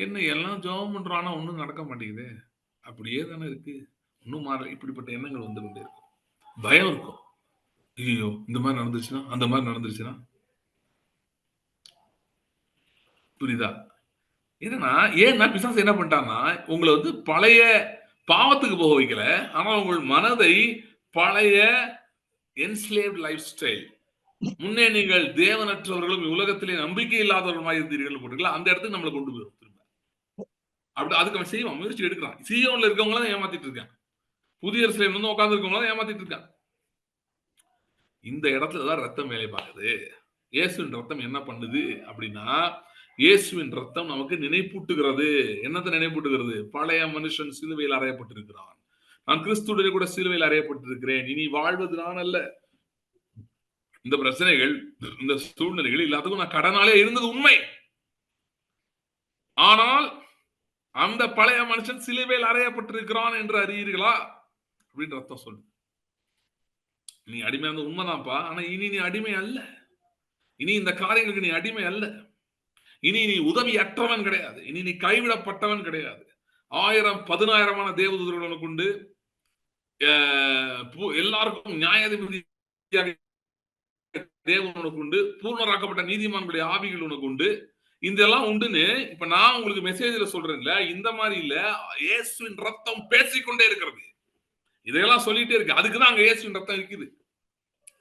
என்ன எல்லாம் ஜெபம் பண்றோம், ஆனா ஒண்ணும் நடக்க மாட்டேங்குது, அப்படியே தானே இருக்கு, ஒன்னும் மாறல. இப்படிப்பட்ட எண்ணங்கள் வந்து கொண்டே இருக்கும். பயம் இருக்கும். ஐயோ இந்த மாதிரி நடந்துச்சுன்னா, அந்த மாதிரி நடந்துருச்சுன்னா, புரியுதா? என்னன்னா, ஏன்னா பிசாசு என்ன பண்ணிட்டான்னா, உங்களை வந்து பழைய பாவத்துக்கு போக வைக்கல, ஆனா உங்கள் மனதை பழைய என்ஸ்லேவ்ட் லைஃப் ஸ்டைல், முன்னே நீங்கள் தேவனற்றவர்களும் உலகத்திலே நம்பிக்கை இல்லாதவர்களுமாய் இருந்தீர்கள் போட்டுக்கலாம், அந்த இடத்துக்கு நம்மளை கொண்டு போயிடும் திரும்ப. அப்படி அதுக்கு அவன் செய்வான், முயற்சி எடுக்கிறான். சீயோன்ல இருக்கவங்கள தான் ஏமாத்திட்டு இருக்கான், புதிய எருசலேம்ல வந்து உட்கார்ந்து இருக்கவங்கள தான் ஏமாத்திட்டு இருக்கான். இந்த இடத்துல தான் ரத்தம் வேலை பார்க்குது. இயேசுவின் ரத்தம் என்ன பண்ணுது அப்படின்னா, இயேசுவின் ரத்தம் நமக்கு நினைப்பூட்டுகிறது. என்னத்தை நினைப்பூட்டுகிறது? பழைய மனுஷன் சிலுவையில் அறையப்பட்டிருக்கிறான், நான் கிறிஸ்துவுடனே கூட சிலுவையில் அறையப்பட்டிருக்கிறேன், இனி வாழ்வது நான் அல்ல. இந்த பிரச்சனைகள், இந்த சூழ்நிலைகள் எல்லாத்துக்கும் நான் கடனாலே இருந்தது உண்மை. ஆனால் அந்த பழைய மனுஷன் சிலுவையில் அறையப்பட்டிருக்கிறான் என்று அறியீர்களா அப்படின்னு ரத்தம் சொல்லு. நீ அடிமை அந்த உண்மைதான்ப்பா, ஆனா இனி நீ அடிமை அல்ல. இனி இந்த காரியங்களுக்கு நீ அடிமை அல்ல. இனி நீ உதவி அற்றவன் கிடையாது. இனி நீ கைவிடப்பட்டவன் கிடையாது. 1000-10,000 தேவதூதர்கள் உனக்கு உண்டு. எல்லாருக்கும் நியாயாதிபதியாக தேவன் உனக்கு உண்டு. பூர்ணராக்கப்பட்ட நீதிமான்களுடைய ஆவிகள் உனக்கு உண்டு. இதெல்லாம் உண்டுன்னு இப்ப நான் உங்களுக்கு மெசேஜ்ல சொல்றேன்ல, இந்த மாதிரி இல்ல, இயேசுவின் ரத்தம் பேசிக்கொண்டே இருக்கிறது. இதெல்லாம் சொல்லிட்டே இருக்கு. அதுக்குதான் அங்க இயேசுவின் ரத்தம் இருக்குது.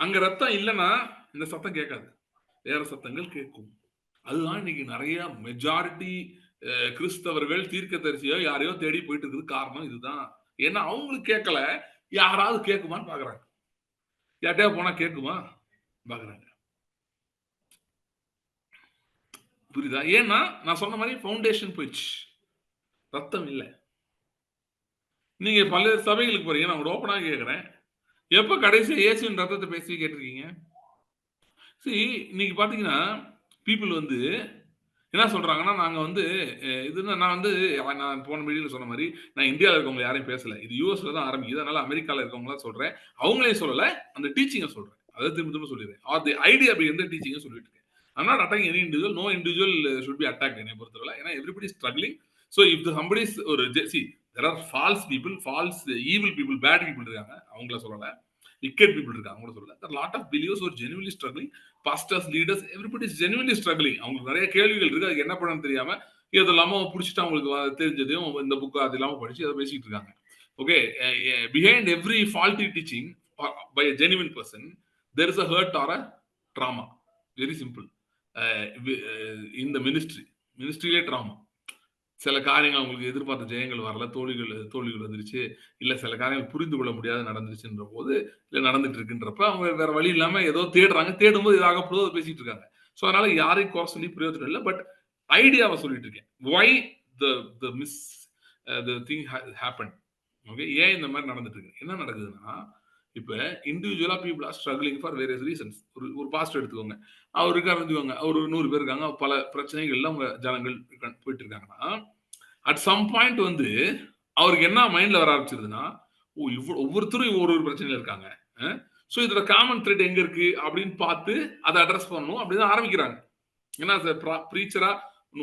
அங்க ரத்தம் இல்லைன்னா இந்த சத்தம் கேட்காது, வேற சத்தங்கள் கேட்கும். அதுதான் இன்னைக்கு நிறைய மெஜாரிட்டி கிறிஸ்தவர்கள் தீர்க்கதரிசியோ யாரையோ தேடி போயிட்டு இருக்குது. காரணம் இதுதான். ஏன்னா அவங்களுக்கு கேட்கல, யாராவது கேட்குமான்னு பாக்குறாங்க. யார்ட்டையா போனா கேட்குமா பாக்குறாங்க. புரியுதா? ஏன்னா நான் சொன்ன மாதிரி பவுண்டேஷன் போயிடுச்சு, ரத்தம் இல்லை. நீங்க பல்வேறு சபைகளுக்கு போறீங்க, நான் ஓப்பனா கேட்கிறேன், எப்ப கடைசி இயேசுவின் ரத்தத்தை பேசி கேட்டிருக்கீங்க? இன்னைக்கு பாத்தீங்கன்னா பீப்புள் வந்து என்ன சொல்றாங்கன்னா, நாங்க வந்து இதுன்னா நான் போன மீடியால சொன்ன மாதிரி நான் இந்தியாவில் இருக்கவங்க யாரையும் பேசல, இது யூஎஸ்ல தான் ஆரம்பிக்குது, அதனால அமெரிக்கால இருக்கவங்களா சொல்றேன், அவங்களையும் சொல்லல, அந்த டீச்சிங்கை சொல்றேன், அதை திரும்ப சொல்லிடுறேன். அது ஐடியா எந்த டீச்சிங்கை சொல்லிட்டு இருக்கேன். I'm not attacking any individual. No individual should be attacked என்னை பொறுத்தவரை. ஏன்னா everybody is struggling. So if somebody is there are false people, false evil people, bad people இருக்காங்க, அவங்கள சொல்லல. wicked people இருக்காங்க, அவங்கள சொல்லல. There are lot of believers who are genuinely struggling. Pastors, leaders, everybody is genuinely struggling. அவங்களுக்கு நிறைய கேள்விகள் இருக்கு, அதுக்கு என்ன பண்ணணும்னு தெரியாம இது இல்லாம பிடிச்சிட்டு அவங்களுக்கு தெரிஞ்சதையும் இந்த புக் அது இல்லாம படிச்சு அதை பேசிட்டு இருக்காங்க. Okay, behind every faulty teaching by a genuine person there is a hurt or a trauma. Very simple. இந்த மினிஸ்ட்ரியிலே ட்ராமா. சில காரியங்கள் அவங்களுக்கு எதிர்பார்த்த ஜெயங்கள் வரல, தோல்விகள் வந்துருச்சு, இல்ல சில காரியங்கள் புரிந்து கொள்ள முடியாத நடந்துச்சுன்ற போது, இல்ல நடந்துட்டு இருக்குன்றப்ப அவங்க வேற வழி இல்லாம ஏதோ தேடுறாங்க, தேடும்போது இதாகப்படுதோ அதை பேசிட்டு இருக்காங்க. ஸோ அதனால யாரையும் குறை சொல்லி பிரயோஜனம் இல்லை, பட் ஐடியாவை சொல்லிட்டு இருக்கேன். Why the thing happen. Okay, ஏன் இந்த மாதிரி நடந்துட்டு இருக்கு? என்ன நடக்குதுன்னா, இப்ப இண்டிவிஜுவலா people are struggling for various reasons. ஒரு பாஸ்டர் எடுத்துக்கோங்க, அவர் இருக்காருன்னு ஒரு 100 பேர் இருக்காங்க, பல பிரச்சனைகள்ல அவங்க ஜனங்கள் போயிட்டு இருக்காங்கன்னா, அட் சம் பாயிண்ட் வந்து அவருக்கு என்ன மைண்ட்ல வர ஆரம்பிச்சிருதுன்னா, ஒவ்வொருத்தரும் ஒரு பிரச்சனையில இருக்காங்க. சோ இதோட காமன் த்ரெட் எங்க இருக்கு அப்படின்னு பார்த்து அதை அட்ரஸ் பண்ணணும் அப்படின்னு ஆரம்பிக்கிறாங்க. ஏன்னா ப்ரீச்சரா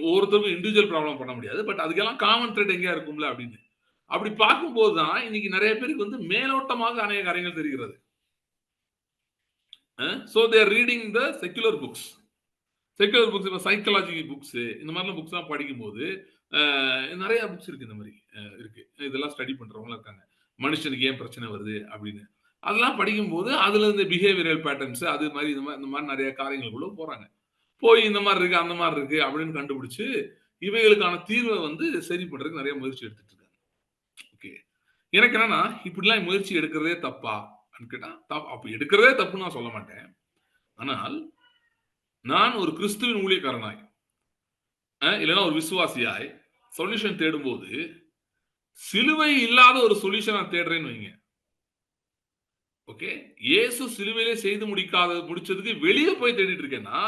ஒவ்வொருத்தருக்கும் இண்டிவிஜுவல் ப்ராப்ளம் பண்ண முடியாது. பட் அதுக்கெல்லாம் காமன் த்ரெட் எங்கேயா இருக்கும்ல அப்படின்னு. அப்படி பார்க்கும்போது தான் இன்னைக்கு நிறைய பேருக்கு வந்து மேலோட்டமாக அநேக காரியங்கள் தெரிகிறது. So they are reading the secular books. Secular books, இப்போ சைக்காலஜி புக்ஸ், இந்த மாதிரிலாம் புக்ஸ் எல்லாம் படிக்கும்போது நிறைய புக்ஸ் இருக்கு. இந்த மாதிரி இருக்கு. இதெல்லாம் ஸ்டடி பண்றவங்க இருக்காங்க. மனுஷனுக்கு ஏன் பிரச்சனை வருது அப்படின்னு. அதெல்லாம் படிக்கும்போது அதுல இந்த பிஹேவியரல் பேட்டர்ன்ஸ் அது மாதிரி இந்த மாதிரி நிறைய காரியங்களுக்குள்ள போறாங்க. போய் இந்த மாதிரி இருக்கு அந்த மாதிரி இருக்கு அப்படின்னு கண்டுபிடிச்சு இவைகளுக்கான தீர்வை வந்து சரி பண்றதுக்கு நிறைய முயற்சி எடுத்துட்டு இருக்காங்க. ஓகே, எனக்கு என்னன்னா இப்படிலாம் முயற்சி எடுக்கிறதே தப்பா கேட்டா அப்ப எடுக்கிறதே தப்புன்னு நான் சொல்ல மாட்டேன். ஆனால் நான் ஒரு கிறிஸ்துவின் ஊழியக்காரனாய் இல்லைன்னா ஒரு விசுவாசியாய் சொல்யூஷன் தேடும்போது சிலுவை இல்லாத ஒரு சொல்யூஷன் நான் தேடுறேன்னு வைங்க. ஓகே, இயேசு சிலுவையிலே செய்து முடிச்சதுக்கு வெளியே போய் தேடிட்டு இருக்கேன்னா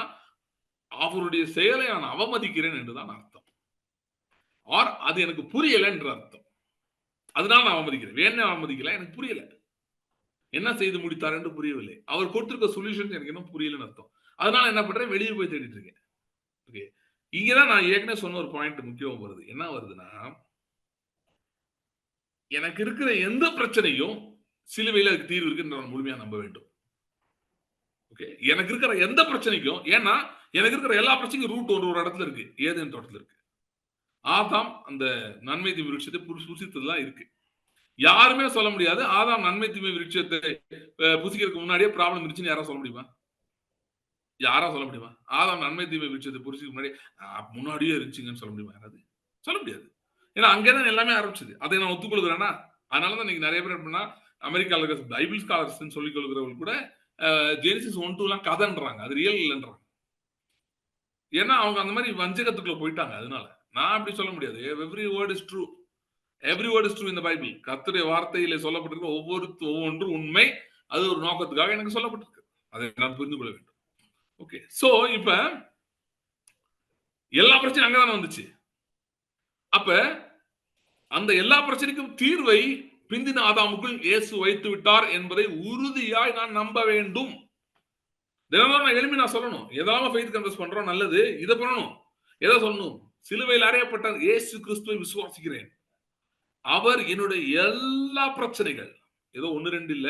அவருடைய செயலை நான் அவமதிக்கிறேன் என்றுதான் அர்த்தம். ஆர் அது எனக்கு புரியல என்ற அர்த்தம். அதனால நான் அவமதிக்கிறேன். வேணே அவமதிக்கல, எனக்கு புரியல. என்ன செய்து முடித்தார் என்று புரியவில்லை. அவர் கொடுத்திருக்க சொல்யூஷன் எனக்கு இன்னும் புரியலன்னு அர்த்தம். அதனால என்ன பண்றேன், வெளியே போய் தேடிட்டு இருக்கேன். ஓகே, இங்கதான் நான் ஏற்கனவே சொன்ன ஒரு பாயிண்ட் முக்கியம் வருது. என்ன வருதுன்னா, எனக்கு இருக்கிற எந்த பிரச்சனையும் சிலுவையில் அதுக்கு தீர்வு இருக்குன்னு நான் முழுமையா நம்ப வேண்டும். ஓகே, எனக்கு இருக்கிற எந்த பிரச்சனைக்கும், ஏன்னா எனக்கு இருக்கிற எல்லா பிரச்சனைக்கும் ரூட் ஒரு இடத்துல இருக்கு. ஏதேன் தோட்டத்துல இருக்கு. ஆதாம் அந்த நன்மை தீமை விருட்சத்தை புசித்ததுதான் இருக்கு. யாருமே சொல்ல முடியாது ஆதாம் நன்மை தீமை விருட்சத்தை புசிக்கிறதுக்கு முன்னாடியே ப்ராப்ளம் இருந்துச்சுன்னு யாரா சொல்ல முடியுமா? யாரா சொல்ல முடியுமா? ஆதாம் நன்மை தீமை விருட்சத்தை புசிக்கிறதுக்கு முன்னாடியே இருந்துச்சுங்கன்னு சொல்ல முடியுமா? யாராவது சொல்ல முடியாது. ஏன்னா அங்கேதான் எல்லாமே ஆரம்பிச்சது. அதை நான் ஒத்துக்கொள்கிறேன்னா, அதனாலதான் இன்னைக்கு நிறைய பேர் எப்படின்னா அமெரிக்காவில் இருக்கிற பைபிள் ஸ்காலர்ஸ் சொல்லிக் கொள்கிறவங்க கூட ஜெனிசிஸ் 1-2 எல்லாம் கதைன்றாங்க. அது ரியல் இல்லைன்றாங்க. ஏன்னா அவங்க அந்த மாதிரி வஞ்சகத்துக்குள்ள போயிட்டாங்க. அதனால நான் அப்படி சொல்ல முடியாது. Every word is true. Every word is true இந்த பைபிள். கர்த்தருடைய வார்த்தையிலே சொல்லப்பட்டிருக்கிற ஒவ்வொன்றும் உண்மை. அது ஒரு நோக்கத்துக்காக எனக்கு சொல்லப்பட்டிருக்கு. அதை நான் புரிந்து கொள்ள வேண்டும். ஓகே, சோ இப்ப எல்லா பிரச்சனையும் அங்கதானே வந்துச்சு. அப்ப அந்த எல்லா பிரச்சனைக்கும் தீர்வை பிந்தின ஆதாமுக்குள் இயேசு வைத்து விட்டார் என்பதை உறுதியாய் நான் நம்ப வேண்டும். தினமும் எளிமை நான் சொல்லணும். ஏதாவது ஃபெய்த் கன்ஃபஸ் பண்றோம், நல்லது. இதை பண்ணணும். எதை சொல்லணும்? சிலுவையில் அறையப்பட்ட இயேசு கிறிஸ்துவை விசுவாசிக்கிறேன். அவர் என்னுடைய எல்லா பிரச்சனைகள், ஏதோ 1-2 இல்ல,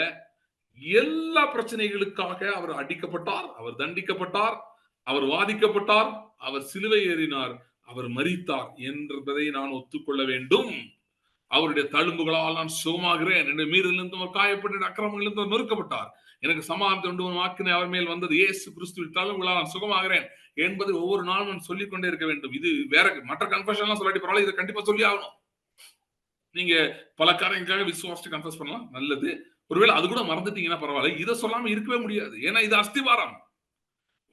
எல்லா பிரச்சனைகளுக்காக அவர் அடிக்கப்பட்டார், அவர் தண்டிக்கப்பட்டார், அவர் வாதிக்கப்பட்டார், அவர் சிலுவை ஏறினார், அவர் மரித்தார் என்பதை நான் ஒத்துக்கொள்ள வேண்டும். அவருடைய தழும்புகளால் நான் சுகமாகிறேன். என்னுடைய மீறிலிருந்து அவர் காயப்பட்ட அக்கிரமங்களிலிருந்து அவர் நொறுக்கப்பட்டார். எனக்கு சமாதானத்தை உண்டு வாக்கினை அவர் மேல் வந்தது. இயேசு கிறிஸ்துவின் தழும்புகளால் நான் சுகமாகிறேன் என்பதை ஒவ்வொரு நாளும் நான் சொல்லிக் கொண்டே இருக்க வேண்டும். இது வேற மற்ற கன்ஃபெஷன் எல்லாம் சொல்லாட்டி பரவாயில்ல, இதை கண்டிப்பா சொல்லி ஆகணும். நீங்க பல காரியங்களுக்காக விசுவாசித்து கன்ஃபெஸ் பண்ணலாம், நல்லது. ஒருவேளை அது கூட மறந்துட்டீங்கன்னா பரவாயில்ல, இதை சொல்லாம இருக்கவே முடியாது. ஏன்னா இது அஸ்திபாரம்.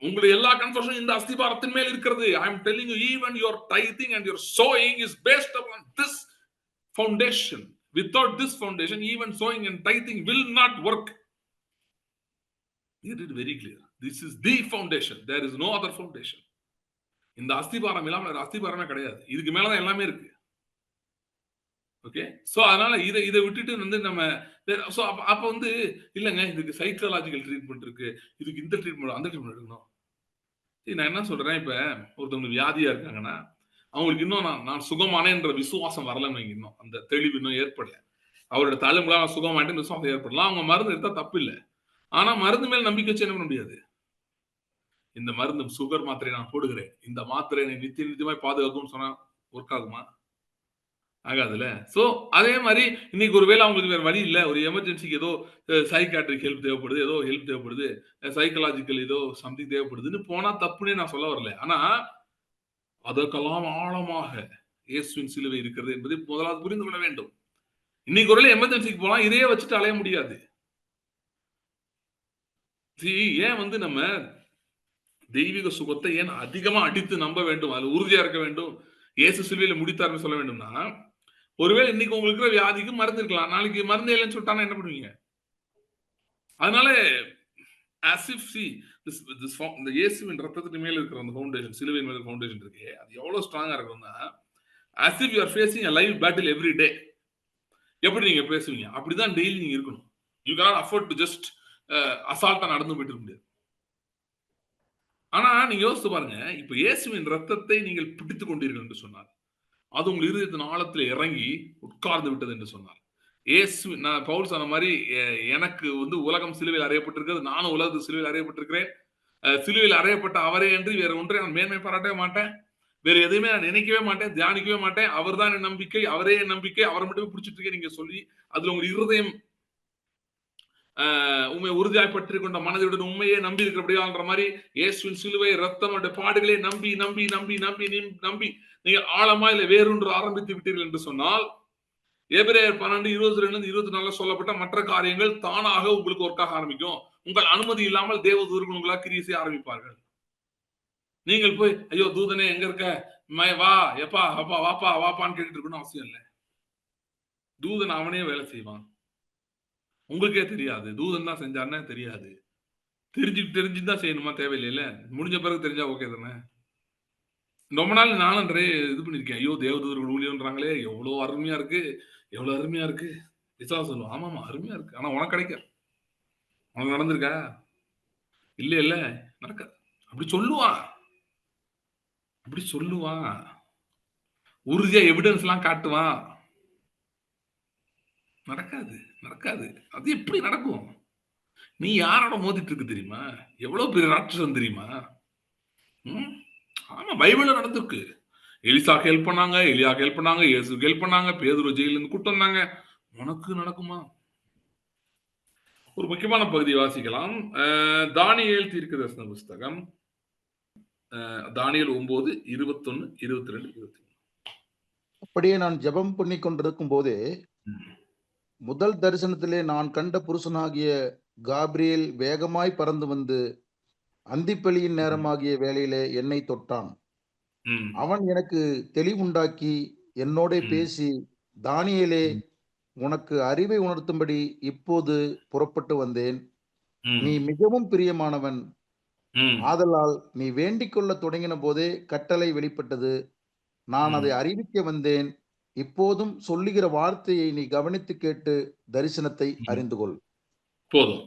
உங்களுடைய எல்லா கன்ஃபெஷனும் இந்த அஸ்திபாரத்தின் மேல் இருக்கிறது. I am telling you, even your tithing and your sowing is based upon this foundation. Without this foundation, even sowing and tithing will not work. It is very clear. This is the foundation. There is no other foundation. இந்த அஸ்திபாரம் இல்லாம அஸ்திபாரமே கிடையாது. இதுக்கு மேலதான் எல்லாமே இருக்கு. ஓகே, சோ அதனால இதை விட்டுட்டு வந்து நம்ம அப்ப வந்து இல்லங்க, இதுக்கு சைக்காலஜிக்கல் ட்ரீட்மெண்ட் இருக்கு, இதுக்கு இந்த ட்ரீட்மெண்ட் அந்த ட்ரீட்மெண்ட் எடுக்கணும். நான் என்ன சொல்றேன், இப்ப ஒருத்தவங்க வியாதியா இருக்காங்கன்னா அவங்களுக்கு இன்னும் நான் சுகமானேன்ற விசுவாசம் வரலன்னு வைங்க, இன்னும் அந்த தெளிவு இன்னும் ஏற்படல. அவரோட தலைமுறை சுகமானேன்னு விசுவாசம் ஏற்படலாம். அவங்க மருந்து எடுத்தா தப்பு இல்லை. ஆனா மருந்து மேல் நம்பிக்கை வச்சு என்ன பண்ண முடியாது. இந்த மருந்து சுகர் மாத்திரை நான் போடுகிறேன், இந்த மாத்திரை நித்தியமாய் பாதுகாக்கும் சொன்னா ஒர்க் ஆகுமா? ஆகாதுல்ல. சோ அதே மாதிரி இன்னைக்கு ஒருவேளை அவங்களுக்கு வேற வழி இல்ல, ஒரு எமர்ஜென்சிக்கு ஏதோ சைக்காட்ரிக் ஹெல்ப் தேவைப்படுது, ஏதோ ஹெல்ப் தேவைப்படுது, சைக்காலஜிக்கல் ஏதோ சம்திங் தேவைப்படுதுன்னு போனா தப்புன்னே நான் சொல்ல வரல. ஆனா அதற்கெல்லாம் ஆழமாக இயேசுவின் சிலுவை இருக்கிறது என்பதை முதலாவது புரிந்து கொள்ள வேண்டும். இன்னைக்கு ஒருவேளை எமர்ஜென்சிக்கு போலாம், இதையே வச்சுட்டு அலைய முடியாது. ஏன் வந்து நம்ம தெய்வீக சுகத்தை ஏன் அதிகமா அடித்து நம்ப வேண்டும், அதுல உறுதியா இருக்க வேண்டும், இயேசு சிலுவையில முடித்தார்னு சொல்ல வேண்டும்னா, ஒருவேளை இன்னைக்கு உங்களுக்கு இருக்கிற வியாதிக்கு மருந்து இருக்கலாம், நாளைக்கு மருந்து இல்லைன்னு சொல்லிட்டானா என்ன பண்ணுவீங்க? அதனால as if see இந்த இயேசுவின் ரத்தத்துக்கு மேல இருக்கிற அந்த ஃபவுண்டேஷன், சிலுவையின் மேல ஃபவுண்டேஷன் இருக்கு, அது எவ்வளவு ஸ்ட்ராங்கா இருக்கும்னா as if you are facing a live battle every day. எப்படி நீங்க பேசுவீங்க? அப்படிதான் டெய்லி நீங்க இருக்கணும். You cannot afford to just அசால்ட்டா நடந்து போயிட்டு இருக்க முடியாது. ஆனா நீங்க யோசித்து பாருங்க. இப்ப இயேசுவின் இரத்தத்தை நீங்கள் பிடித்துக் கொண்டீர்கள் என்று சொன்னார். அது உங்கள் இருதயத்தின் ஆழத்திலே இறங்கி உட்கார்ந்து விட்டது என்று சொன்னார். இயேசு நான் பவுல் சொன்ன மாரி எனக்கு வந்து உலகம் சிலுவையில் அறையப்பட்டிருக்கிறது. நானும் உலகத்தில் சிலுவையில் அறையப்பட்டிருக்கிறேன். சிலுவையில் அறையப்பட்ட அவரே அன்றி வேற ஒன்றை நான் மேன்மை பாராட்டவே மாட்டேன். வேற எதையுமே நான் நினைக்கவே மாட்டேன், தியானிக்கவே மாட்டேன். அவர்தான் என் நம்பிக்கை, அவரே என் நம்பிக்கை, அவரை மட்டுமே பிடிச்சிட்டு இருக்கேன் நீங்க சொல்லி, அதுல உங்க இருதயம் உண்மை உறுதியாய் பற்றிக் கொண்ட மனதுடன் உண்மையே நம்பி இருக்கிறபடியான்ற மாதிரி இயேசுவின் சிலுவை ரத்தம் அவருடைய பாடுகளை நம்பி நம்பி நம்பி நம்பி நம்பி நீங்க ஆழமா இல்ல வேறொன்று ஆரம்பித்து விட்டீர்கள் என்று சொன்னால் எபிரேயர் 12:22-24 சொல்லப்பட்ட மற்ற காரியங்கள் தானாக உங்களுக்கு ஒர்க்காக ஆரம்பிக்கும். உங்கள் அனுமதி இல்லாமல் தேவதூதர்கள் உங்களால் கிரியை செய்ய ஆரம்பிப்பார்கள். நீங்கள் போய் ஐயோ தூதனே எங்க இருக்க வா எப்பா அப்பா வாப்பா வாப்பான்னு கேட்டுட்டு இருக்கணும் அவசியம் இல்லை. தூதன் அவனே வேலை செய்வான். உங்களுக்கே தெரியாது. தூதன் தான் செஞ்சாருன்னா தெரியாது. தெரிஞ்சுதான் செய்யணுமா தேவையில்லைல. முடிஞ்ச பிறகு தெரிஞ்சா ஓகே தானே. ரொம்ப நாள் நானும் நிறைய இது பண்ணியிருக்கேன். ஐயோ தேவதூதர்கள் ஊழியன்றாங்களே எவ்வளவு அருமையா இருக்கு, எவ்வளவு அருமையா இருக்கு. விசுவாசம் சொல்லுவோம். ஆமாமா அருமையா இருக்கு. ஆனா உனக்கு கிடைக்காது. உனக்கு நடந்திருக்கா? இல்ல நடக்காது. அப்படி சொல்லுவான். அப்படி சொல்லுவான். உறுதியா எவிடன்ஸ் எல்லாம் காட்டுவான். நடக்காது நடக்காது. அது எப்படி நடக்கும்? நீ யாரோட மோதிட்டு இருக்கு தெரியுமா? எவ்வளவு பெரிய ராட்சசன் தெரியுமா? ஆமா பைபிள்ல நடந்திருக்கு. எலிசாக்கு ஹெல்ப் பண்ணாங்க, எலியாக்கு ஹெல்ப் பண்ணாங்க, இயேசுக்கு ஹெல்ப் பண்ணாங்க, பேதுரு ஜெயில இருந்து கூட்டு வந்தாங்க. உனக்கு நடக்குமா? ஒரு முக்கியமான பகுதியை வாசிக்கலாம். தானியேல் தீர்க்கதரிசன புஸ்தகம் தானியேல் 9, 21, 22, 23. அப்படியே நான் ஜெபம் பண்ணி கொண்டிருக்கும் போதே முதல் தரிசனத்திலே நான் கண்ட புருஷனாகிய காபிரியேல் வேகமாய் பறந்து வந்து அந்திப்பலியின் நேரமாகிய வேளையிலே என்னை தொட்டான். அவன் எனக்கு தெளிவுண்டாக்கி என்னோட பேசி, தானியேலே உனக்கு அறிவை உணர்த்தும்படி இப்போது புறப்பட்டு வந்தேன். நீ மிகவும் பிரியமானவன். ஆதலால் நீ வேண்டிக் கொள்ள தொடங்கின போதே கட்டளை வெளிப்பட்டது. நான் அதை அறிவிக்க வந்தேன். இப்போதும் சொல்லுகிற வார்த்தையை நீ கவனித்து கேட்டு தரிசனத்தை அறிந்து கொள். போதும்.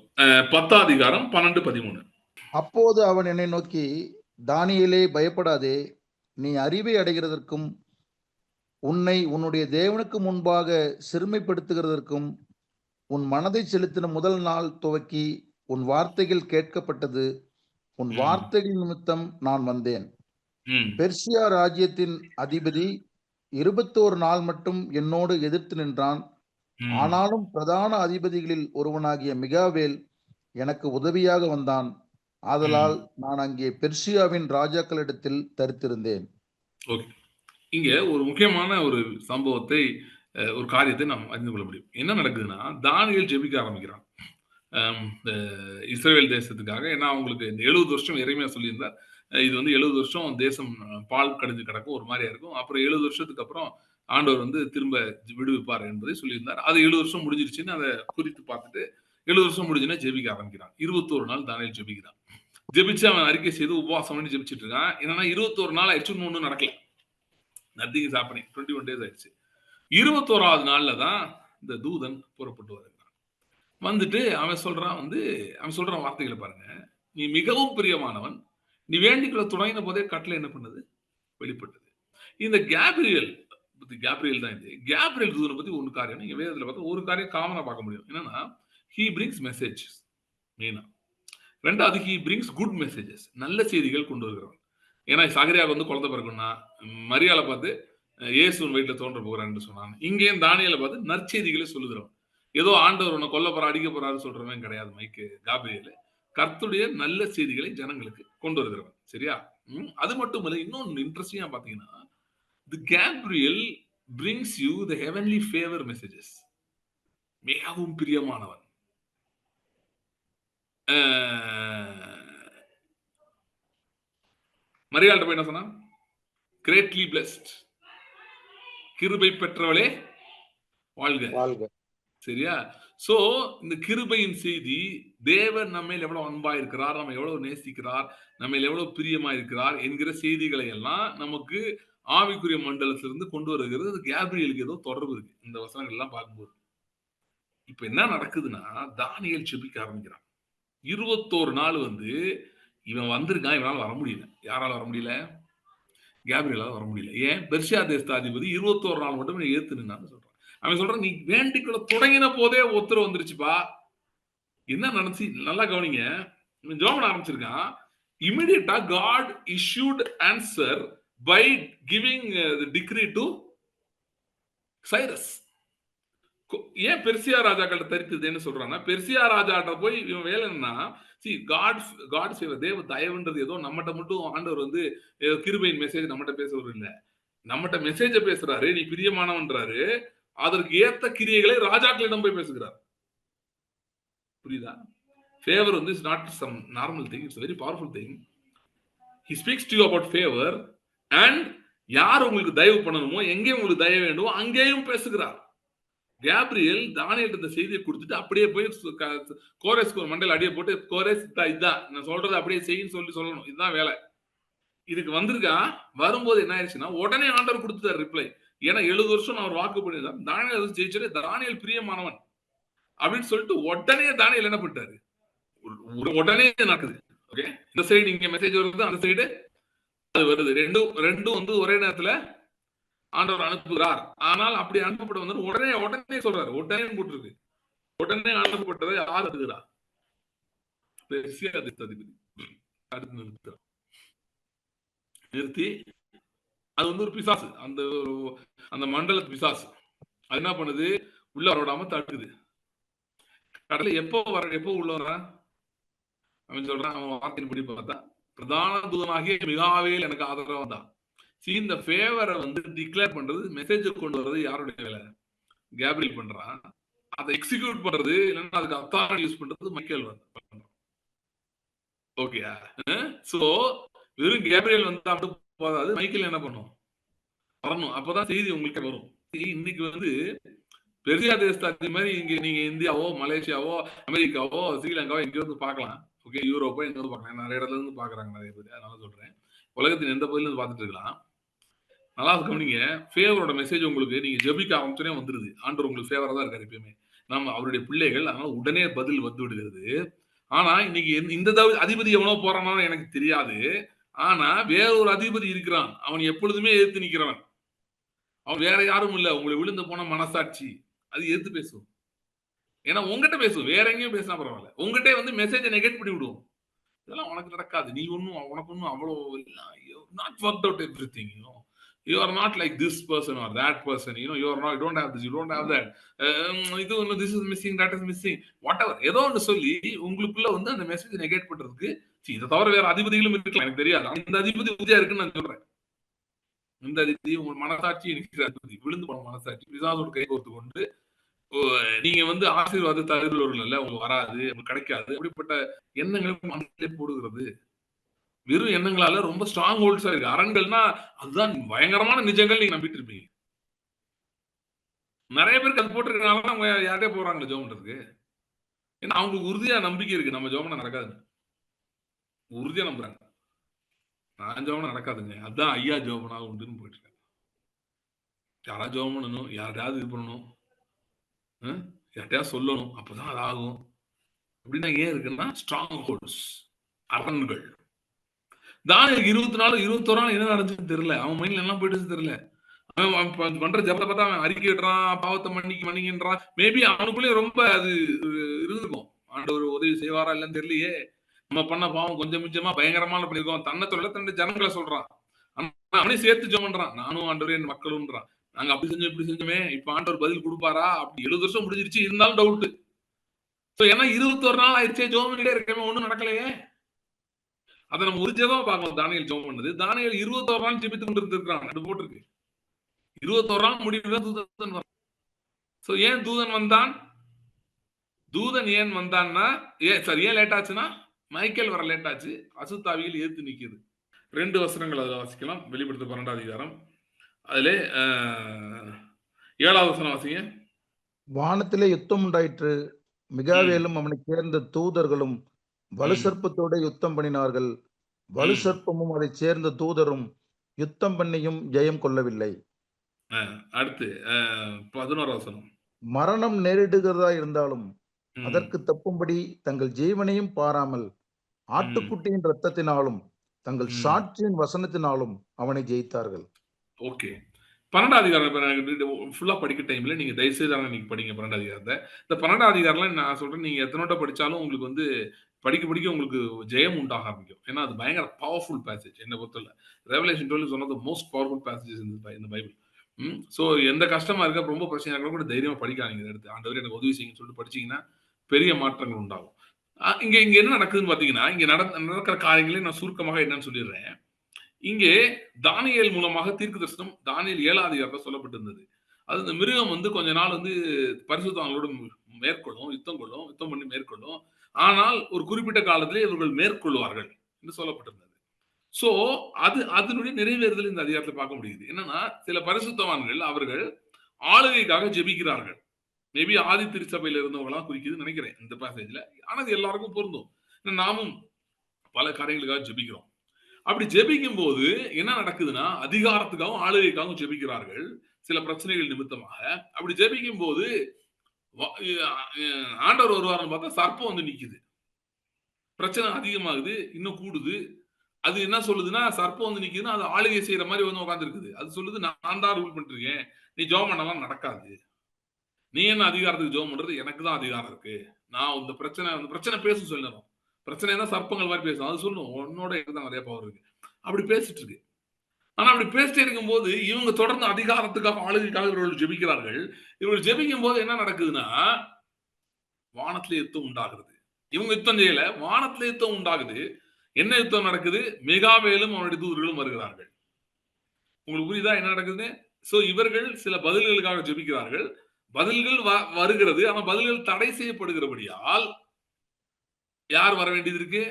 10 அதிகாரம் 12, 13. அப்போது அவன் என்னை நோக்கி, தானியேலே பயப்படாதே. நீ அறிவை அடைகிறதற்கும் உன்னை உன்னுடைய தேவனுக்கு முன்பாக சிறுமைப்படுத்துகிறதற்கும் உன் மனதை செலுத்தின முதல் நாள் துவக்கி உன் வார்த்தைகள் கேட்கப்பட்டது. உன் வார்த்தைகள் நிமித்தம் நான் வந்தேன். பெர்சியா ராஜ்யத்தின் அதிபதி 21 நாள் மட்டும் என்னோடு எதிர்த்து நின்றான். ஆனாலும் பிரதான அதிபதிகளில் ஒருவனாகிய மிகாவேல் எனக்கு உதவியாக வந்தான். ஆதலால் நான் அங்கே பெர்சியாவின் ராஜாக்களிடத்தில் தரித்திருந்தேன். இங்க ஒரு முக்கியமான ஒரு சம்பவத்தை, ஒரு காரியத்தை நாம் அறிந்து கொள்ள முடியும். என்ன நடக்குதுன்னா, தானியேல் ஜெபிக்க ஆரம்பிக்கிறான் இஸ்ரவேல் தேசத்துக்காக. ஏன்னா அவங்களுக்கு இந்த 70 வருஷம் எரேமியா சொல்லியிருந்தார். இது வந்து 70 வருஷம் தேசம் பால் கடிஞ்சு கிடக்கும், ஒரு மாதிரியா இருக்கும். அப்புறம் 70 வருஷத்துக்கு அப்புறம் ஆண்டவர் வந்து திரும்ப விடுவிப்பார் என்பதை சொல்லியிருந்தார். அது 70 வருஷம் முடிஞ்சிருச்சுன்னு அதை குறித்து பார்த்துட்டு 70 வருஷம் முடிஞ்சுன்னா ஜெபிக்க ஆரம்பிக்கிறான். 21 நாள் தானியேல் ஜெபிக்கிறான். ஜெபிச்சு அவன் அறிக்கை செய்து உபவாசம் பண்ணி ஜெபிச்சுட்டு இருக்கான். என்னன்னா 21 நாள் ஆயிடுச்சு, ஒன்றும் நடக்கல. Nothing is happening. 21 days ஆயிடுச்சு. 21வது நாள்ல தான் இந்த தூதன் புறப்பட்டு வருகிறான். வந்துட்டு அவன் சொல்றான் வார்த்தைகளை பாருங்க. நீ மிகவும் பிரியமானவன். நீ வேண்டிக்குள்ள தொடங்கின போதே கட்டளை என்ன பண்ணது? வெளிப்பட்டது. இந்த கேப்ரியல் தான் இது. கேப்ரியல் தூதனை பத்தி ஒரு காரியம் நீங்க வேதத்துல பார்த்தா ஒரு காரியம் காமனா பார்க்க முடியும். என்னன்னா he brings messages மெயினா. ரெண்டாவது he brings good messages, நல்ல செய்திகள் கொண்டு வருகிறவன். ஏன்னா சகரியாவுக்கு வந்து குழந்தை பிறகுன்னா மரியாதை பார்த்து இயேசுவின் வயிற்றுல தோன்ற போகிறான்னு சொன்னாங்க. இங்கேயும் தானியேலை பார்த்து நற்செய்திகளை சொல்லுகிறவன். ஏதோ ஆண்டவர் உன்னை கொல்ல போறா அடிக்க போறாரு சொல்றவன் கிடையாது. மைக்கு காபிரியேல் கர்த்தருடைய நல்ல செய்திகளை ஜனங்களுக்கு கொண்டு வருகிறவன். சரியா? அது மட்டும் இல்ல, இன்னொன்னு இன்ட்ரெஸ்டிங்கா பாத்தீங்கன்னா, the Gabriel brings you the heavenly favor messages. மிகவும் பிரியமானவன். மரியாள்கிட்ட போய் என்ன சொன்னா? கிரேட்லி பிளஸ்ட், கிருபை பெற்றவளே வாழ்க. சரியா? சோ இந்த கிருபையின் செய்தி, தேவன் நம்ம எவ்வளவு அன்பா இருக்கிறார், நம்ம எவ்வளவு நேசிக்கிறார், நம்ம எவ்வளவு பிரியமா இருக்கிறார் என்கிற செய்திகளை எல்லாம் நமக்கு ஆவிக்குரிய மண்டலத்திலிருந்து கொண்டு வருகிறது. கேப்ரியலுக்கு ஏதோ தொடர்பு இருக்கு இந்த வசனங்கள் எல்லாம் பார்க்கும்போது. இப்ப என்ன நடக்குதுன்னா, தானியேல் ஜெபிக்க ஆரம்பிக்கிறான். 21 நாள் வந்து இவன் வந்திருக்கான். இவனால வர முடியல. யாரால வர முடியல? கேப்ரியலால வர முடியல. ஏன்? பெர்சியா தேசத்தாதிபதி 21 நாள் மட்டும் நீ ஏத்து நின்னான்னு சொல்றான். அவன் சொல்றான், "நீ வேண்டிக்கொள்ள தொடங்கின போதே உத்தரவு வந்துருச்சுப்பா." என்ன நடந்துச்சு? நல்லா கவனிங்க. இவன் ஜெபம் பண்ண ஆரம்பிச்சிருக்கான். இமிடியேட்டா God issued answer by giving the decree to Cyrus. ஏன் பெர்சியா ராஜாக்கள்ட்ட தரித்ததுன்னு சொல்றான்னா, பெர்சியா ராஜாட்ட போய் இவன் வேலை என்னன்னா, காட் ஃபேவர், தேவ தயவுன்றது ஏதோ நம்மட்ட மட்டும் ஆண்டவர் வந்து ஏதோ கிருபையின் மெசேஜ் நம்மட்ட பேசுறது இல்ல. நம்மட்ட மெசேஜ பேசுறாரு. நீ பிரியமானவன்றாரு. அதற்கு ஏத்த கிரியைகளை ராஜாக்களிடம் போய் பேசுகிறார். புரியுதா? ஃபேவர் வந்து is not some normal thing. It's very powerful thing. He speaks to you about favour and யார் உங்களுக்கு தயவு பண்ணணுமோ, எங்கே உங்களுக்கு தயவு வேண்டுமோ அங்கேயும் பேசுகிறார். கேப்ரியல் தானியேல் இந்த செய்தியை கொடுத்துட்டு அப்படியே போய் கோரேஸ் மண்டையில் அடியை போட்டு கோரேஸ் இதான் நான் சொல்றது அப்படியே செய்யுன்னு சொல்லணும். இதுதான் வேலை. இதுக்கு வந்திருக்கா. வரும்போது என்ன ஆயிடுச்சுன்னா உடனே ஆண்டவர் கொடுத்துட்டார் ரிப்ளை. ஏன்னா 70 வருஷம் அவர் வாக்கு பண்ணியிருந்தார். தானியேல் ஜெயிச்சாரு. தானியேல் பிரியமானவன் அப்படின்னு சொல்லிட்டு உடனே தானியேல் என்ன பண்ணிட்டாரு? உடனே நடக்குது. ஓகே, இந்த சைடு இங்க மெசேஜ் வருது, அந்த சைடு அது வருது. ரெண்டும் வந்து ஒரே நேரத்துல ஆண்டவர் அனுப்புகிறார். ஆனால் அப்படி அனுப்பப்பட்ட வந்து உடனே சொல்றாரு. உடனே போட்டிருக்கு. உடனே அனுப்பப்பட்டதை யார் அனுப்புகிறார்? பெர்சியா அதிபதி. அடுத்து நிறுத்தி அது வந்து ஒரு பிசாசு. அந்த மண்டலத்து பிசாசு அது என்ன பண்ணுது? உள்ள வரவிடாம தடுக்குது. கடலை எப்போ உள்ள வர்றான்? அவன் சொல்றான், அவன் வார்த்தையின்படி பார்த்தா பிரதான தூதனாகிய மிகாவேல் எனக்கு ஆதரவா வந்தான். இந்த ஃபேவரை வந்து டிக்ளேர் பண்றது, மெசேஜ் கொண்டு வர்றது யாருடைய வேலை? கேப்ரியல் பண்றான். அதை எக்ஸிக்யூட் பண்றது இல்லைன்னா அதுக்கு அத்தாரிட்டி யூஸ் பண்றது மைக்கேல் வந்து. ஓகேயா? சோ வெறும் கேப்ரியல் வந்து அப்படி போதாது, மைக்கேல் என்ன பண்ணும்? வரணும். அப்பதான் செய்தி உங்களுக்கு வரும். இன்னைக்கு வந்து பெர்சியா தேசத்து மாதிரி இங்க நீங்க இந்தியாவோ, மலேசியாவோ, அமெரிக்காவோ, ஸ்ரீலங்காவோ எங்கேயோ வந்து பார்க்கலாம். ஓகே, யூரோப்போ எங்க வந்து பார்க்கலாம். நிறைய இடத்துல இருந்து பாக்குறாங்க நிறைய பேர். அதனால சொல்றேன், உலகத்தின் எந்த பகுதியில இருந்து பார்த்துட்டு இருக்கலாம். நல்லா கவனிங்க. ஃபேவரோட மெசேஜ் உங்களுக்கு நீங்க ஜெபிக்க ஆரம்பிச்சோனே வந்துருது. ஆண்டவர் உங்களுக்கு ஃபேவரா தான் இருக்காரு எப்பயுமே. நம்ம அவருடைய பிள்ளைகள், அதனால உடனே பதில் வந்து விடுகிறது. ஆனா இன்னைக்கு இந்த அதிபதி எவனோ போறானோ எனக்கு தெரியாது. ஆனா வேற ஒரு அதிபதி இருக்கிறான். அவன் எப்பொழுதுமே எதிர்த்து நிக்கிறவன். அவன் வேற யாரும் இல்ல. உங்களை விழுந்து போன மனசாட்சி அது எதிர்த்து பேசும். ஏன்னா உங்ககிட்ட பேசும். வேற எங்கேயும் பேசினா பரவாயில்ல. உங்ககிட்ட வந்து மெசேஜை நெகேட் பண்ணி விடுவோம். இதெல்லாம் உனக்கு நடக்காது. நீ உனக்கு ஒன்னும் அவ்வளவு not work out everything. You are not like this person or that person. You are not. You don't have this. You don't have that. This is missing. That is missing. Whatever. ஏதோ ஒன்று சொல்லி உங்களுக்குள்ள வந்து அந்த மெசேஜ் நெகேட் பண்றதுக்கு இதை தவிர வேற அதிபதிகளும் இருக்கலாம். எனக்கு தெரியாது. இந்த அதிபதி உறுதியா இருக்குன்னு நான் சொல்றேன். இந்த அதிபதி உங்க மனசாட்சி இருக்கிற அதிபதி, விழுந்து போன மனசாட்சி பிசாசோடு கை கோர்த்து கொண்டு நீங்க வந்து ஆசீர்வாத தருகிறவர்கள் இல்ல, உங்களுக்கு வராது, உங்களுக்கு கிடைக்காது, அப்படிப்பட்ட எண்ணங்களும் மனதிலே போடுகிறது. வெறும் எண்ணங்களால ரொம்ப ஸ்ட்ராங் ஹோல்ட்ஸா இருக்கு. அரண்கள்னா அதுதான் பயங்கரமான நிஜங்கள் நீங்க நம்பிட்டு இருப்பீங்க. நிறைய பேருக்கு அது போட்டிருக்கனால அவங்க யார்கிட்டயே போறாங்க ஜெபம் பண்றதுக்கு. ஏன்னா அவங்களுக்கு உறுதியா நம்பிக்கை இருக்கு நம்ம ஜெபம் நடக்காதுன்னு. உறுதியா நம்புறாங்க. நான் ஜெபம் நடக்காதுங்க, அதான் ஐயா ஜெபம் உண்டுன்னு போயிட்டு இருக்கேன். யாராவது ஜெபம் பண்ணணும், யார்கிட்டயாவது இது பண்ணணும், யார்கிட்டயாவது சொல்லணும், அப்பதான் அது ஆகும். அப்படின்னா ஏன் இருக்குன்னா ஸ்ட்ராங் ஹோல்ட்ஸ், அரண்கள். தானியேலுக்கு 21 நாள் என்ன நடந்துச்சுன்னு தெரியல. அவன் மைண்ட்ல எல்லாம் போயிட்டு தெரியல. அவன் பண்ற ஜபத்தை பார்த்தா அவன் அறிக்கையிடுறான், பாவத்தை மன்னிக்கின்றான். மேபி அவனுக்குள்ளே ரொம்ப அது இருந்திருக்கும். ஆண்டவர் உதவி செய்வாரா இல்லன்னு தெரியலையே. நம்ம பண்ண பாவம் கொஞ்சம் மிச்சமா பயங்கரமான பண்ணிருக்கோம். தன்னை சொல்ல தன்னுடைய ஜனங்களை சொல்றான். அவனையும் சேர்த்து ஜெபம் பண்றான். நானும் ஆண்டவரே என் மக்களும்ன்றான். நாங்க அப்படி செஞ்சோம் இப்படி செஞ்சோமே, இப்ப ஆண்டவர் பதில் கொடுப்பாரா? அப்படி 70 வருஷம் முடிஞ்சிருச்சு, இருந்தாலும் டவுட். ஏன்னா 21 நாள் ஆயிடுச்சே, ஜெபம் பண்ணிட்டே இருக்கவே ஒண்ணும் நடக்கலையே. அதை நம்ம ஒரு ஜெபமா பார்க்கணும். தானியேல் ஜெபம் பண்ணது. தானியேல் 21 நாள் ஜெபித்து கொண்டு இருந்திருக்கான். அது போட்டிருக்கு. 21 நாள் முடிவுதான் தூதன் வந்தான். சோ ஏன் தூதன் வந்தான்? தூதன் ஏன் வந்தான்னா ஏன் லேட் ஆச்சுன்னா மைக்கேல் வர லேட் ஆச்சு. அசுத்தாவிகள் ஏத்து நிக்குது. 2 வசனங்கள் அதில் வாசிக்கலாம். வெளிப்படுத்த 12ஆம் அதிகாரம். அதிலே 7வது வசனம் வாசிங்க. வானத்திலே யுத்தம் உண்டாயிற்று. மிகாவேலும் அவனை சேர்ந்த தூதர்களும் வலுசற்பத்தோட யுத்தம் பண்ணினார்கள். வலுசற்பமும் அதை சேர்ந்த தூதரும் யுத்தம் பண்ணியும் ஜெயம் கொள்ளவில்லை. அடுத்து 11வது வசனம். மரணம் நேரிடுகிறதா இருந்தாலும் ம். அதற்கு தப்பும்படி தங்கள் ஜீவனையும் பாராமல் ம். ஆட்டுக்குட்டியின் இரத்தத்தினாலும் தங்கள் ம். சாட்சியின் வசனத்தினாலும் அவனை ஜெயித்தார்கள். ஓகே. 12ஆம் அதிகாரம் இப்ப எனக்கு ஃபுல்லா படிக்க டைம்ல நீங்க தயவுசெய்து ஆனா நீங்க படிங்க 12ஆம் அதிகாரத்த. இந்த 12ஆம் அதிகாரம்லாம் நான் சொல்றேன், நீங்க எத்தன வட்ட படிச்சாலும் உங்களுக்கு வந்து படிக்க, படிக்க உங்களுக்கு ஜெயம் உண்டாக ஆரம்பிக்கும். ஏன்னா, அது பயங்கர பவர்ஃபுல் பேசேஜ் என்ன பொறுத்தவரைல. Revelation 12 is one of the most powerful passages in the Bible. So எந்த கஷ்டமா இருக்கா, ரொம்ப பிரச்சனையா இருக்கா கூட தைரியமா படிக்காதீங்க இத எடுத்து. ஆண்டவரே எனக்கு உதவி செய்யுங்கன்னு சொல்லிட்டு படிச்சீங்கன்னா, பெரிய மாற்றங்கள் உண்டாகும். இங்க இங்க என்ன நடக்குதுன்னு பார்த்தீங்கன்னா, இங்க நடக்கிற காரியங்களே நான் சுருக்கமாக என்னன்னு சொல்லிடுறேன். இங்கே தானியேல் மூலமாக தீர்க்கதரிசனம் தானியேல் 7ஆம் அதிகாரத்துல சொல்லப்பட்டிருந்தது. அது இந்த மிருகம் வந்து கொஞ்ச நாள் வந்து பரிசுத்தவான்களோடு மேற்கொள்ளும், யுத்தம் கொள்ளும், யுத்தம் பண்ணி மேற்கொள்ளும். ஆனால் ஒரு குறிப்பிட்ட காலத்திலே இவர்கள் மேற்கொள்வார்கள் என்று சொல்லப்பட்டிருந்தது. சோ அது அதனுடைய நிறைவேறுதல் இந்த அதிகாரத்துல பார்க்க முடியுது. என்னன்னா சில பரிசுத்தவான்கள் அவர்கள் ஆளுகைக்காக ஜெபிக்கிறார்கள். மேபி ஆதி திருச்சபையில இருந்தவங்கலாம் குறிக்குதுன்னு நினைக்கிறேன் இந்த பேசேஜ்ல. ஆனா அது எல்லாருக்கும் பொருந்தும். நாமும் பல காரியங்களுக்காக ஜெபிக்கிறோம். அப்படி ஜெபிக்கும் போது என்ன நடக்குதுன்னா, அதிகாரத்துக்காகவும், ஆளுகைக்காகவும் ஜெபிக்கிறார்கள். சில பிரச்சனைகள் நிமித்தமாக. அப்படி ஜெபிக்கும் போது வ அ ஆண்டவர் வருவாருன்னு பார்த்தா சர்ப்பம் வந்து நிக்குது. பிரச்சனை அதிகமாகுது, இன்னும் கூடுது. அது என்ன சொல்லுதுன்னா, சர்ப்பம் வந்து நிக்குதுன்னா, அது ஆளுகை செய்ற மாரி வந்து உட்கார்ந்திருக்குது. அது சொல்லுது, "நான் தான் ரூல் பண்ணிட்டுருக்கேன். நீ ஜெபம் பண்ணலாம் நடக்காது. நீ என்ன அதிகாரத்துக்கு ஜெபம் பண்றது? எனக்கு தான் அதிகாரம் இருக்கு. நான் இந்த பிரச்சனை பேசும் சில நேரம். பிரச்சனைனா சர்ப்பங்கள் மாரி பேசும். அது சொல்லும், "உன்னோட எனக்கு தான் நெறைய பவர் இருக்கு." அப்படி பேசிட்டு இருக்கு. ஆனா அப்படி பேசிட்டே இருக்கும்போது, இவங்க தொடர்ந்து அதிகாரத்துக்காக, ஆளுகைக்காக இவர்கள் ஜெபிக்கிறார்கள். இவர்கள் ஜெபிக்கும்போது என்ன நடக்குதுன்னா, வானத்திலே யுத்தம் உண்டாகிறது. இவங்க யுத்தம் செய்யல. வானத்திலே யுத்தம் உண்டாகுது. என்ன யுத்தம் நடக்குது? மிகாவேலும் அவனுடைய தூதர்களும் வருகிறார்கள். உங்களுக்கு புரியுதா என்ன நடக்குதுன்னு? சோ இவர்கள் சில பதில்களுக்காக ஜெபிக்கிறார்கள். பதில்கள் வருகிறது. ஆனா பதில்கள் தடை செய்யப்படுகிறபடியால், யார் வர வேண்டியது இருக்கு?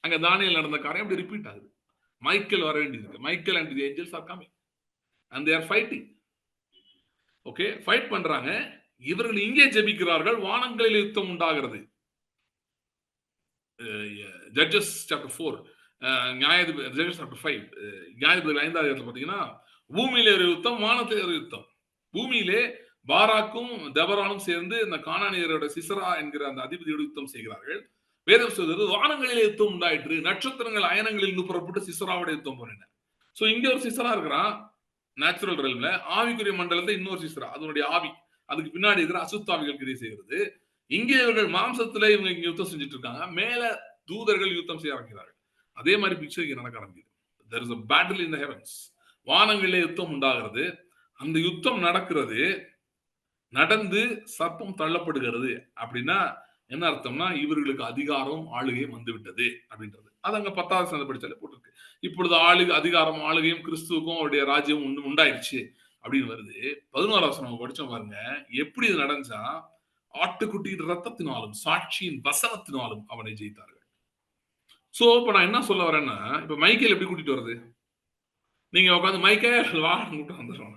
அங்க தானியேல் நடந்த காரியம் அப்படி ரிப்பீட் ஆகுது. மைக்கேல் வர வேண்டியது இருக்கு. Michael and the angels are coming. And they are fighting. Okay fight பண்றாங்க. இவர்கள் இங்கே ஜெபிக்கிறார்கள். வானங்களில் யுத்தம் உண்டாகிறது. ஜட்ஜஸ் சாப்டர் 4 ஜட்ஜஸ் சாப்டர் 5 நியாயாதிபதிகள் 5ஆம் அதிகாரத்துல பாத்தீங்கன்னா, பூமியிலே ஒரு யுத்தம், வானத்திலே ஒரு யுத்தம். பூமியிலே பாராக்கும் தெபரானும் சேர்ந்து இந்த கானானியரோட சிசரா என்கிற அந்த அதிபதியோடு யுத்தம் செய்கிறார்கள். வேதம் சொல்கிறது வானங்களிலே யுத்தம் உண்டாயிற்று, நட்சத்திரங்கள் அயனங்களில் இருந்து புறப்பட்டு சிசராவோட யுத்தம் பண்ணின. சோ இங்க ஒரு சிசரா இருக்கிறான் நேச்சுரல் ரெல்ம்ல, ஆவிக்குரிய மண்டலத்தை இன்னொரு சிசரா அதனுடைய ஆவி. அதுக்கு பின்னாடி இருக்கிற அசுத்தாவிகள் கிரியை செய்கிறது. இங்கே இவர்கள் மாம்சத்திலே இவங்க இங்க யுத்தம் செஞ்சுட்டு இருக்காங்க. மேல தூதர்கள் யுத்தம் செய்ய ஆரம்பிக்கிறார்கள். அதே மாதிரி பிக்சர் இங்க நடக்க ஆரம்பிக்குது. there is a battle in the heavens. வானங்களிலே யுத்தம் உண்டாகிறது. அந்த யுத்தம் நடக்கிறது. நடந்து சர்ப்பம் தள்ளப்படுகிறது. அப்படின்னா என்ன அர்த்தம்னா இவர்களுக்கு அதிகாரம் ஆளுகையும் வந்துவிட்டது அப்படின்றது. அது அங்க 10வது வசனத்தை படிச்சாலே போட்டிருக்கு. இப்பொழுது அதிகாரம் ஆளுகையும் கிறிஸ்துவுக்கும் அவருடைய ராஜ்யம் உண்டாயிருச்சு அப்படின்னு வருது. 11வது வசனம் படிச்சோம் பாருங்க. எப்படி இது நடந்துச்சா ஆட்டுக்குட்டியின் ரத்தத்தினாலும் சாட்சியின் வசனத்தினாலும் அவனை ஜெயித்தார்கள். சோ இப்ப நான் என்ன சொல்ல வரேன்னா, இப்ப மைக்கேல் எப்படி கூட்டிட்டு வருது? நீங்க உட்காந்து மைக்கேல் வா கூப்பிட்டு வந்துடுறோம்.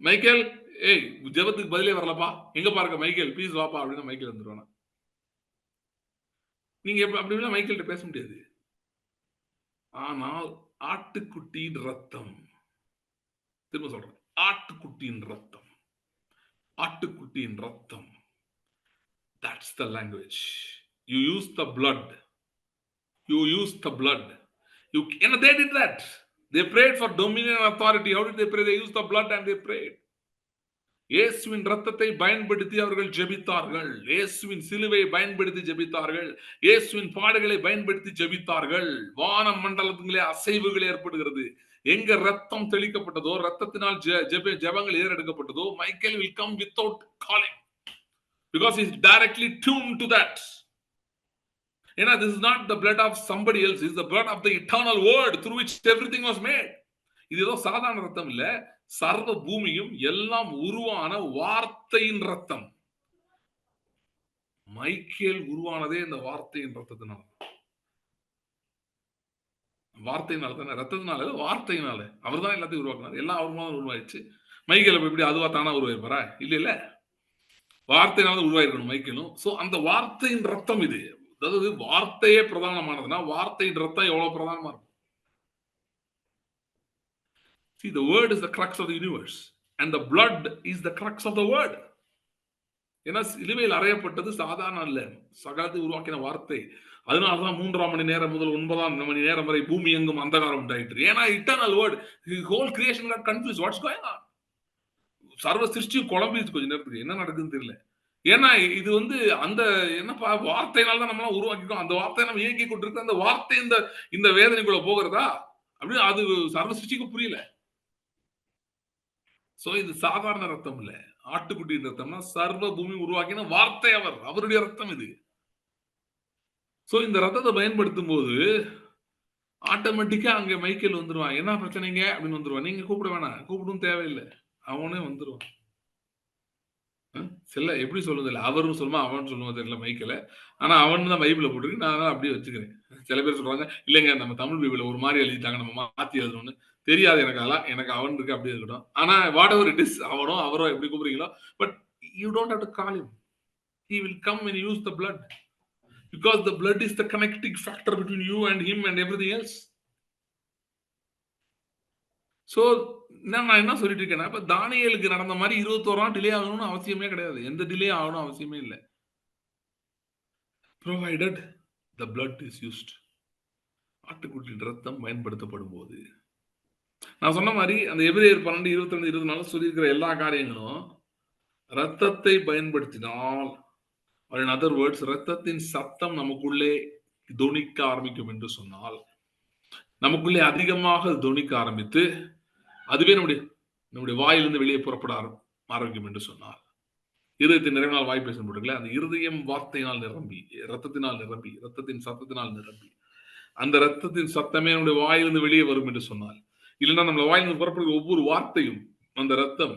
மைக்கேல் ஏய் ஜெபத்துக்கு பதிலே வரலப்பா. எங்க பாருங்க மைக்கேல் ப்ளீஸ் வாப்பா அப்படின்னு மைக்கேல் வந்துருவானா. நீங்க அப்படி மைக்கேல்கிட்ட பேச முடியாது. ஆனால் ஆட்டுக்குட்டியின் ரத்தம். திரும்ப சொல்றேன். ஆட்டுக்குட்டியின் ரத்தம். ஆட்டுக்குட்டியின் ரத்தம். That's the language. You use the blood. You use the blood. And they did that. They prayed for dominion and authority. How did they pray? They used the blood and they prayed. இயேசுவின் ரத்தத்தை பயன்படுத்தி அவர்கள் ஜெபித்தார்கள். இயேசுவின் சிலுவையை பயன்படுத்தி ஜெபித்தார்கள். இயேசுவின் பாடுகளை பயன்படுத்தி ஜெபித்தார்கள். வான மண்டலத்திலே அசைவுகள் ஏற்படுகிறது. எங்க ரத்தம் தெளிக்கப்பட்டதோ, ரத்தத்தினால் ஜெபங்கள் ஏறெடுக்கப்பட்டதோ, Michael will come without calling. Because he is directly tuned to that. ஏன்னா this is not the blood of somebody else. It is the blood of the eternal word through which everything was made. இது ஏதோ சாதாரண ரத்தம் இல்ல. சர்வ பூமியும் எல்லாம் உருவான வார்த்தையின் ரத்தம். மைக்கேல் உருவானதே இந்த வார்த்தையின் ரத்தத்தினால. வார்த்தையினால தானே, ரத்தத்தினால வார்த்தையினால. அவர் தான் எல்லாத்தையும் உருவாக்குனார். எல்லாம் அவர் மூலம் உருவாயிடுச்சு. மைக்கேல் எப்படி அதுவா தானா உருவாயிருப்பாரா? இல்ல வார்த்தையினால உருவாயிருக்கணும் மைக்கேலும். சோ அந்த வார்த்தையின் ரத்தம் இது. அதாவது வார்த்தையே பிரதானமானதுன்னா வார்த்தையின் ரத்தம் எவ்வளவு பிரதானமா இருக்கும். See, the word is the crux of the universe. and the blood is the crux of the word. ஏன்னா சிலுவையில் அறையப்பட்டது சாதாரண அல்ல, சகலத்தை உருவாக்கின வார்த்தை. அதனாலதான் 3ஆம் மணி நேரம் முதல் 9ஆம் மணி நேரம் வரை பூமி எங்கும் அந்தகாரம் உண்டாயிற்று. ஏன்னா eternal word, whole creation got confuse, what's going on. சர்வ சிருஷ்டியும் குழம்பிச்சு கொஞ்ச நேரத்துக்கு, என்ன நடக்குதுன்னு தெரியல. ஏன்னா இது அந்த என்னப்பா வார்த்தையினால தான் நம்ம உருவாக்கிக்கோம், அந்த வார்த்தையை நம்ம இயக்கி கொண்டிருக்க, அந்த வார்த்தை இந்த வேதனைக்குள்ள போகிறதா அப்படின்னு அது சர்வ சிருஷ்டிக்கு புரியல. சோ இது சாதாரண ரத்தம் இல்ல, ஆட்டுக்குட்டியின் ரத்தம்னா சர்வ பூமி உருவாக்கின வார்த்தை, அவருடைய ரத்தம் இது. சோ இந்த ரத்தத்தை பயன்படுத்தும் போது ஆட்டோமேட்டிக்கா அங்க மைக்கேல் வந்துருவான். என்ன பிரச்சனைங்க அப்படின்னு வந்துருவான். நீங்க கூப்பிட வேணாம், கூப்பிடும் தேவையில்லை, அவனே வந்துருவான். சில எப்படி சொல்லுது இல்ல, அவரும் சொல்லுமா அவன் சொல்லுவா தெரியல மைக்கேல. ஆனா அவன் தான் பைபிள்ல போட்டுருக்கு, நான் அப்படியே வச்சுக்கிறேன். சில பேர் சொல்றாங்க இல்லைங்க நம்ம தமிழ் பைபிள்ல ஒரு மாதிரி எழுதிட்டாங்க, நம்ம மாத்தி எழுதணும்னு. தெரியாது எனக்கு, அதெல்லாம் எனக்கு அவன் இருக்கு அப்படியே இருக்கட்டும். ஆனா வாட் எவர் இட் இஸ், அவரோ எப்படி கூப்பிடுறீங்களோ, but you don't have to call him. He will come and use the blood, because the blood is the connecting factor between you and him and everything else. So நான் என்ன சொல்லிட்டு இருக்கேன்னா, இப்ப தானியேலுக்கு நடந்த மாதிரி 21 நாள் டிலே ஆகணும்னு அவசியமே கிடையாது. எந்த டிலே ஆகணும் அவசியமே இல்லை. provided the blood is used. ஆட்டுக்குட்டியின் ரத்தம் பயன்படுத்தப்படும் போது, நான் சொன்ன மாதிரி அந்த எபிரேயர் 12:22-24 சொல்லியிருக்கிற எல்லா காரியங்களும் ரத்தத்தை பயன்படுத்தினால், in other words, ரத்தத்தின் சத்தம் நமக்குள்ளே தொனிக்க ஆரம்பிக்கும் என்று சொன்னால், நமக்குள்ளே அதிகமாக தொனிக்க ஆரம்பித்து அதுவே நம்முடைய வாயிலிருந்து வெளியே புறப்பட ஆரம்பிக்கும் என்று சொன்னார். இருதயத்தின் நிறைவினால் வாய் பேச போட்டுக்கல, அந்த இருதயம் வார்த்தையினால் நிரம்பி, ரத்தத்தினால் நிரம்பி, ரத்தத்தின் சத்தத்தினால் நிரம்பி, அந்த ரத்தத்தின் சத்தமே நம்முடைய வாயிலிருந்து வெளியே வரும் என்று சொன்னால், இல்லைன்னா நம்மள வாயிலிருந்து புறப்படுகிற ஒவ்வொரு வார்த்தையும் அந்த ரத்தம்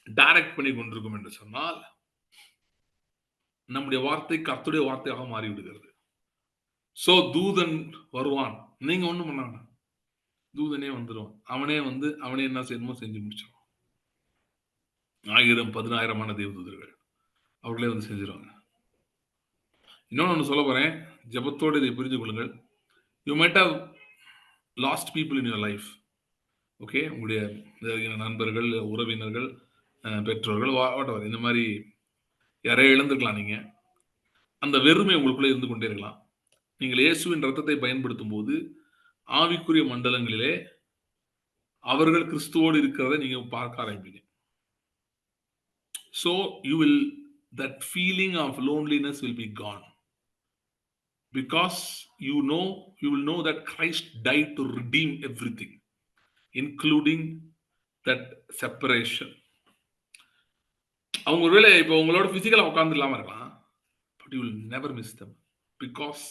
டைரக்ட் பண்ணி கொண்டிருக்கும் என்று சொன்னால், நம்முடைய வார்த்தை கர்த்தருடைய வார்த்தையாக மாறிவிடுகிறது. சோ தூதன் வருவான், நீங்க ஒண்ணும் பண்ணாங்க, தூதனே வந்துடும், அவனே என்ன செய்யணுமோ செஞ்சு முடிச்சிடும். 1000-10,000 தேவதூதர்கள் அவர்களே செஞ்சிருவாங்க. இன்னொன்னு சொல்ல போறேன், ஜெபத்தோடு இதை புரிந்து கொள்ளுங்கள். You might have lost people in your life. Okay, உங்களுடைய நண்பர்கள், உறவினர்கள், பெற்றோர்கள், வாட்டவர், இந்த மாதிரி யாரையும் இழந்திருக்கலாம். நீங்க அந்த வெறுமை உங்களுக்குள்ளே இருந்து கொண்டே இருக்கலாம். நீங்கள் இயேசுவின் ரத்தத்தை பயன்படுத்தும் போது ஆவிக்குரிய மண்டலங்களிலே அவர்கள் கிறிஸ்துவோடு இருக்கிறதை நீங்க பார்க்க ஆரம்பிப்பீங்க. So that feeling of loneliness will be gone, because you will know that Christ died to redeem everything, including that separation. அவங்க ஒருவேளை இப்போ உங்களோட பிசிக்கலா உட்கார்ந்து இல்லாம இருக்கலாம், but you will never miss them, because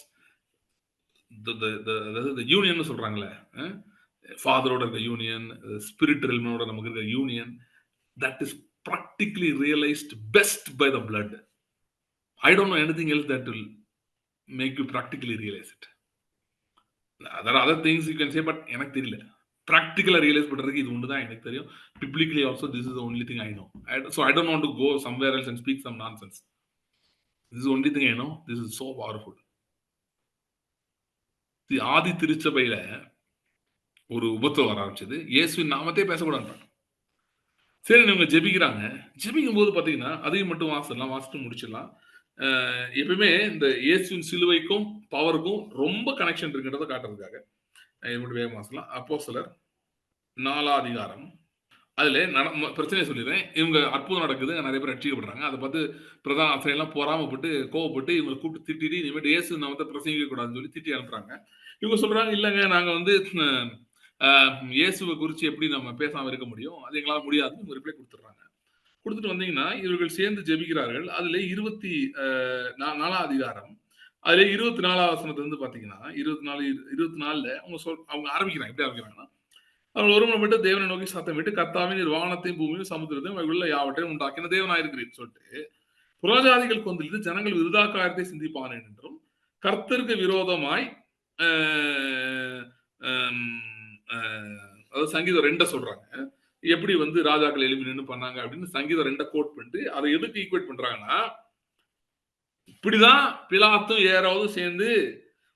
the union சொல்றாங்களே, ஃபாதரோட இருக்க யூனியன், ஸ்பிரிட் ரெல்மோட நமக்கு இருக்க union, that is practically realized best by the blood. I don't know anything else that will make you practically realize it. There are other things you can say, but எனக்கு தெரியல. Practically realize பண்றதுக்கு இது ஒன்று தான் எனக்கு தெரியும். Biblically also this is the only thing I know. So I don't want to go somewhere else and speak some nonsense. This is the only thing I know. This is so powerful. ஆதி திருச்சபையில ஒரு உபத்திரம் வர ஆரம்பிச்சது, இயேசுவின் நாமத்தையே பேசக்கூடாது. சரி, நீங்க ஜெபிக்கிறாங்க, ஜெபிக்கும் போது பாத்தீங்கன்னா அதையும் மட்டும் வாசிட்டு முடிச்சிடலாம். எப்பவுமே இந்த இயேசுவின் சிலுவைக்கும் பவருக்கும் ரொம்ப கனெக்ஷன் இருக்குன்றதை காட்டுறதுக்காக வேகம் வாசலாம். அப்போஸ்தலர் 4ஆம் அதிகாரம், அதுல பிரச்சனையை சொல்லிடுறேன். இவங்க அற்புதம் நடக்குது, நிறைய பேர் ரட்சிக்கப்படுறாங்க. அதை பார்த்து பிரதான ஆசிரியர் எல்லாம் பொறாமப்பட்டு கோவப்பட்டு இவங்களை கூப்பிட்டு திட்டிட்டு இனிமேல் இயேசு நாமத்தை பிரசங்கிக்க கூடாதுன்னு சொல்லி திட்டி அனுப்புறாங்க. இவங்க சொல்றாங்க, இல்லைங்க நாங்க இயேசுவை குறித்து எப்படி நம்ம பேசாம இருக்க முடியும், அது எங்களால் முடியாதுன்னு ரிப்ளை கொடுத்துட்றாங்க. கொடுத்துட்டு வந்தீங்கன்னா இவர்கள் சேர்ந்து ஜெபிக்கிறார்கள். அதுல 24ஆம் அதிகாரம், அதுல 24ஆம் வசனத்துல பாத்தீங்கன்னா 24ல அவங்க ஆரம்பிக்கிறாங்க. எப்படி ஆரம்பிக்கிறாங்கன்னா, அவர்கள் ஒருமனப்பட்டு தேவனை நோக்கி சத்தம் விட்டு, கர்த்தாவே நீர் வானத்தையும் பூமியும் சமுத்திரத்தையும் உள்ள யாவற்றையும் உண்டாக்கின தேவனாயிருக்கிறீர் சொல்லிட்டு, புறஜாதிகள் கொந்தளித்து ஜனங்கள் விருதா காரியத்தை சிந்திப்பானேன் என்றும், கர்த்தருக்கு விரோதமாய் அதாவது சங்கீதம் 2 சொல்றாங்க, எப்படி ராஜாக்கள் எழுப்பி நின்று பண்ணாங்க அப்படின்னு சங்கீதம் 2 கோட் பண்ணிட்டு அதை எதுக்கு ஈக்குவேட் பண்றாங்கன்னா, இப்படிதான் பிலாத்தும் ஏறாவதும் சேர்ந்து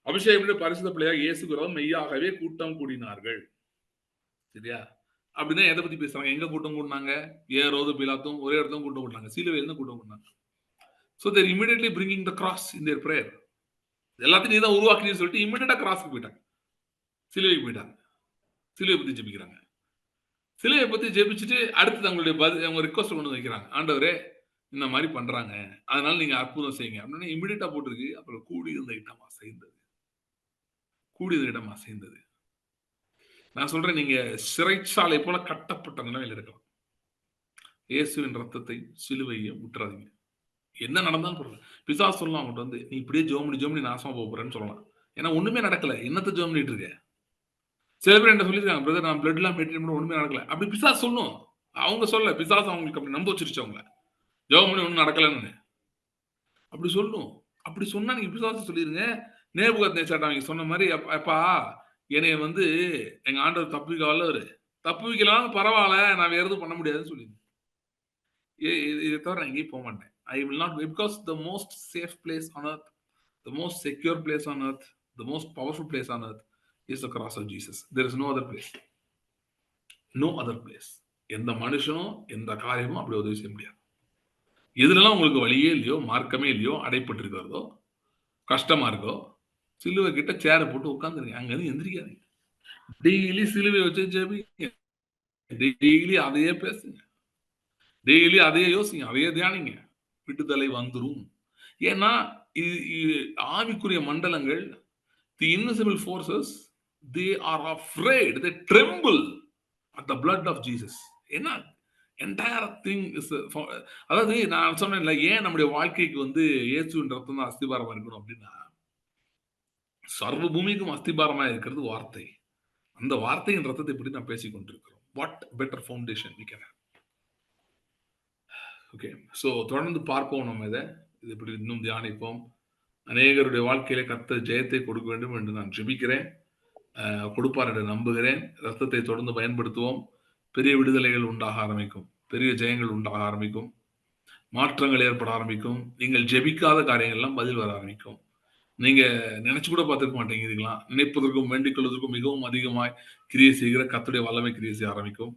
அபிஷேகம் பரிசுத்த பிள்ளையாக இயேசுக்கு மெய்யாகவே கூட்டம் கூடினார்கள். சரியா? அப்படின்னா எதை பத்தி பேசுறாங்க? எங்க கூட்டம் கூட்டினாங்க? ஏரோது பிலாத்தும் ஒரே இடத்துல கூட்டம் கூட்டினாங்க. சிலுவையில தான் கூட்டம் கூட்டினாங்க. So they're immediately bringing the cross in their prayer. எல்லாத்தையும் நீ தான் உருவாக்கினு சொல்லிட்டு இமிடியேட்டா கிராஸ்க்கு போயிட்டாங்க. சிலுவைக்கு போயிட்டாங்க. சிலுவை பத்தி ஜெபிக்கிறாங்க. சிலுவை பத்தி ஜெபிச்சுட்டு அடுத்து தங்களுடைய அவங்க ரிக்வெஸ்ட் கொண்டு வந்து வைக்கிறாங்க. ஆண்டவரே இந்த மாதிரி பண்றாங்க. அதனால நீங்க அற்புதம் செய்யுங்க. அப்படின்னு இமிடியேட்டா போட்டிருக்கு. அப்புறம் கூடி இருந்த இடம் அசைந்தது. கூடி இருந்த இடம் அசைந்தது. நான் சொல்றேன், நீங்க சிறைச்சாலை போல கட்டப்பட்ட நிலையில் இருக்கலாம். இயேசுவின் ரத்தத்தை சிலுவையும் விட்டுறாதீங்க. என்ன நடந்தாலும் பரவாயில்ல. பிசாசு சொல்லலாம் அவங்கள்ட்ட வந்து, நீ இப்படியே ஜெபம் பண்ணி நாசமா போறேன்னு சொல்லலாம். ஏன்னா ஒண்ணுமே நடக்கல. என்னத்த ஜெபம் பண்ணிட்டு இருக்க? சில பேர் என்ன சொல்லியிருக்காங்க, பிரதர் நான் பிளட் எல்லாம் மெயின்டைன் பண்ண ஒண்ணுமே நடக்கல. அப்படி பிசாசு சொல்லும். அவங்க சொல்ல பிசாசு அவங்களுக்கு அப்படி நம்ப வச்சிருச்சு அவங்கள. ஜெபம் பண்ணி ஒண்ணும் நடக்கலன்னு. அப்படி சொல்லும். அப்படி சொன்னா நீங்க பிசாசு சொல்லிருங்க. நேபுகாத்நேச்சார் அவங்க சொன்ன மாதிரி, அப்பா என்னைய வந்து எங்க ஆண்டவர் தப்புவிக்க வல்லவரு. தப்புவிக்கலாம் பரவாயில்ல, நான் வேற எதுவும் பண்ண முடியாதுன்னு சொல்லிடுங்க. இதை தவிர நான் எங்கேயும் போக மாட்டேன். I will not, because the most safe place on earth, the most secure place on earth, the most powerful place on earth is the cross of Jesus. There is no other place. No other place. எந்த மனுஷனும் எந்த காரியமும் அப்படி உதவி செய்ய முடியாது. எதுலாம் உங்களுக்கு வழியே இல்லையோ, மார்க்கமே இல்லையோ, அடைப்பட்டு இருக்கிறதோ, கஷ்டமா இருக்கோ, சிலுவை கிட்ட சேரை போட்டு உட்காந்துருங்க. அங்கிருந்து எந்திரிக்காதீங்க. டெய்லி சிலுவை வச்சு ஜெபிங்க. டெய்லி அதையே பேசுங்க. டெய்லி அதையே யோசிங்க. அதையே தியானிங்க. விடுதலை வந்துரும். ஏன்னா ஆவிக்குரிய மண்டலங்கள், the invisible forces, they are afraid, they tremble at the blood of Jesus. என்ன entire thing is அதாவது நான் சொன்னேன்ல, ஏன் நம்முடைய வாழ்க்கைக்கு வந்து இயேசுவின் ரத்தம் தான் அஸ்திபாரமா இருக்கணும் அப்படின்னா, சர்வ பூமிக்கும் அஸ்திபாரமா இருக்கிறது வார்த்தை. அந்த வார்த்தையின் ரத்தத்தை பற்றி நான் பேசிக் கொண்டிருக்கிறோம். What better foundation we can have. Okay, so தொடர்ந்து பார்ப்போம். நம்ம இதை இப்படி இன்னும் தியானிப்போம். அநேகருடைய வாழ்க்கையில கர்த்தர் ஜெயத்தை கொடுக்க வேண்டும் என்று நான் ஜெபிக்கிறேன். கொடுப்பார் என்று நம்புகிறேன். ரத்தத்தை தொடர்ந்து பயன்படுத்துவோம். பெரிய விடுதலைகள் உண்டாக ஆரம்பிக்கும். பெரிய ஜெயங்கள் உண்டாக ஆரம்பிக்கும். மாற்றங்கள் ஏற்பட ஆரம்பிக்கும். நீங்கள் ஜெபிக்காத காரியங்கள்லாம் பதில் வர ஆரம்பிக்கும். நீங்க நினைச்சு கூட பார்த்துருக்க மாட்டேங்கிறீங்களா? நினைப்பதற்கும் வேண்டிக் கொள்வதற்கும் மிகவும் அதிகமாய் கிரியை செய்கிற கர்த்தருடைய வல்லமை கிரியை செய்ய ஆரம்பிக்கும்.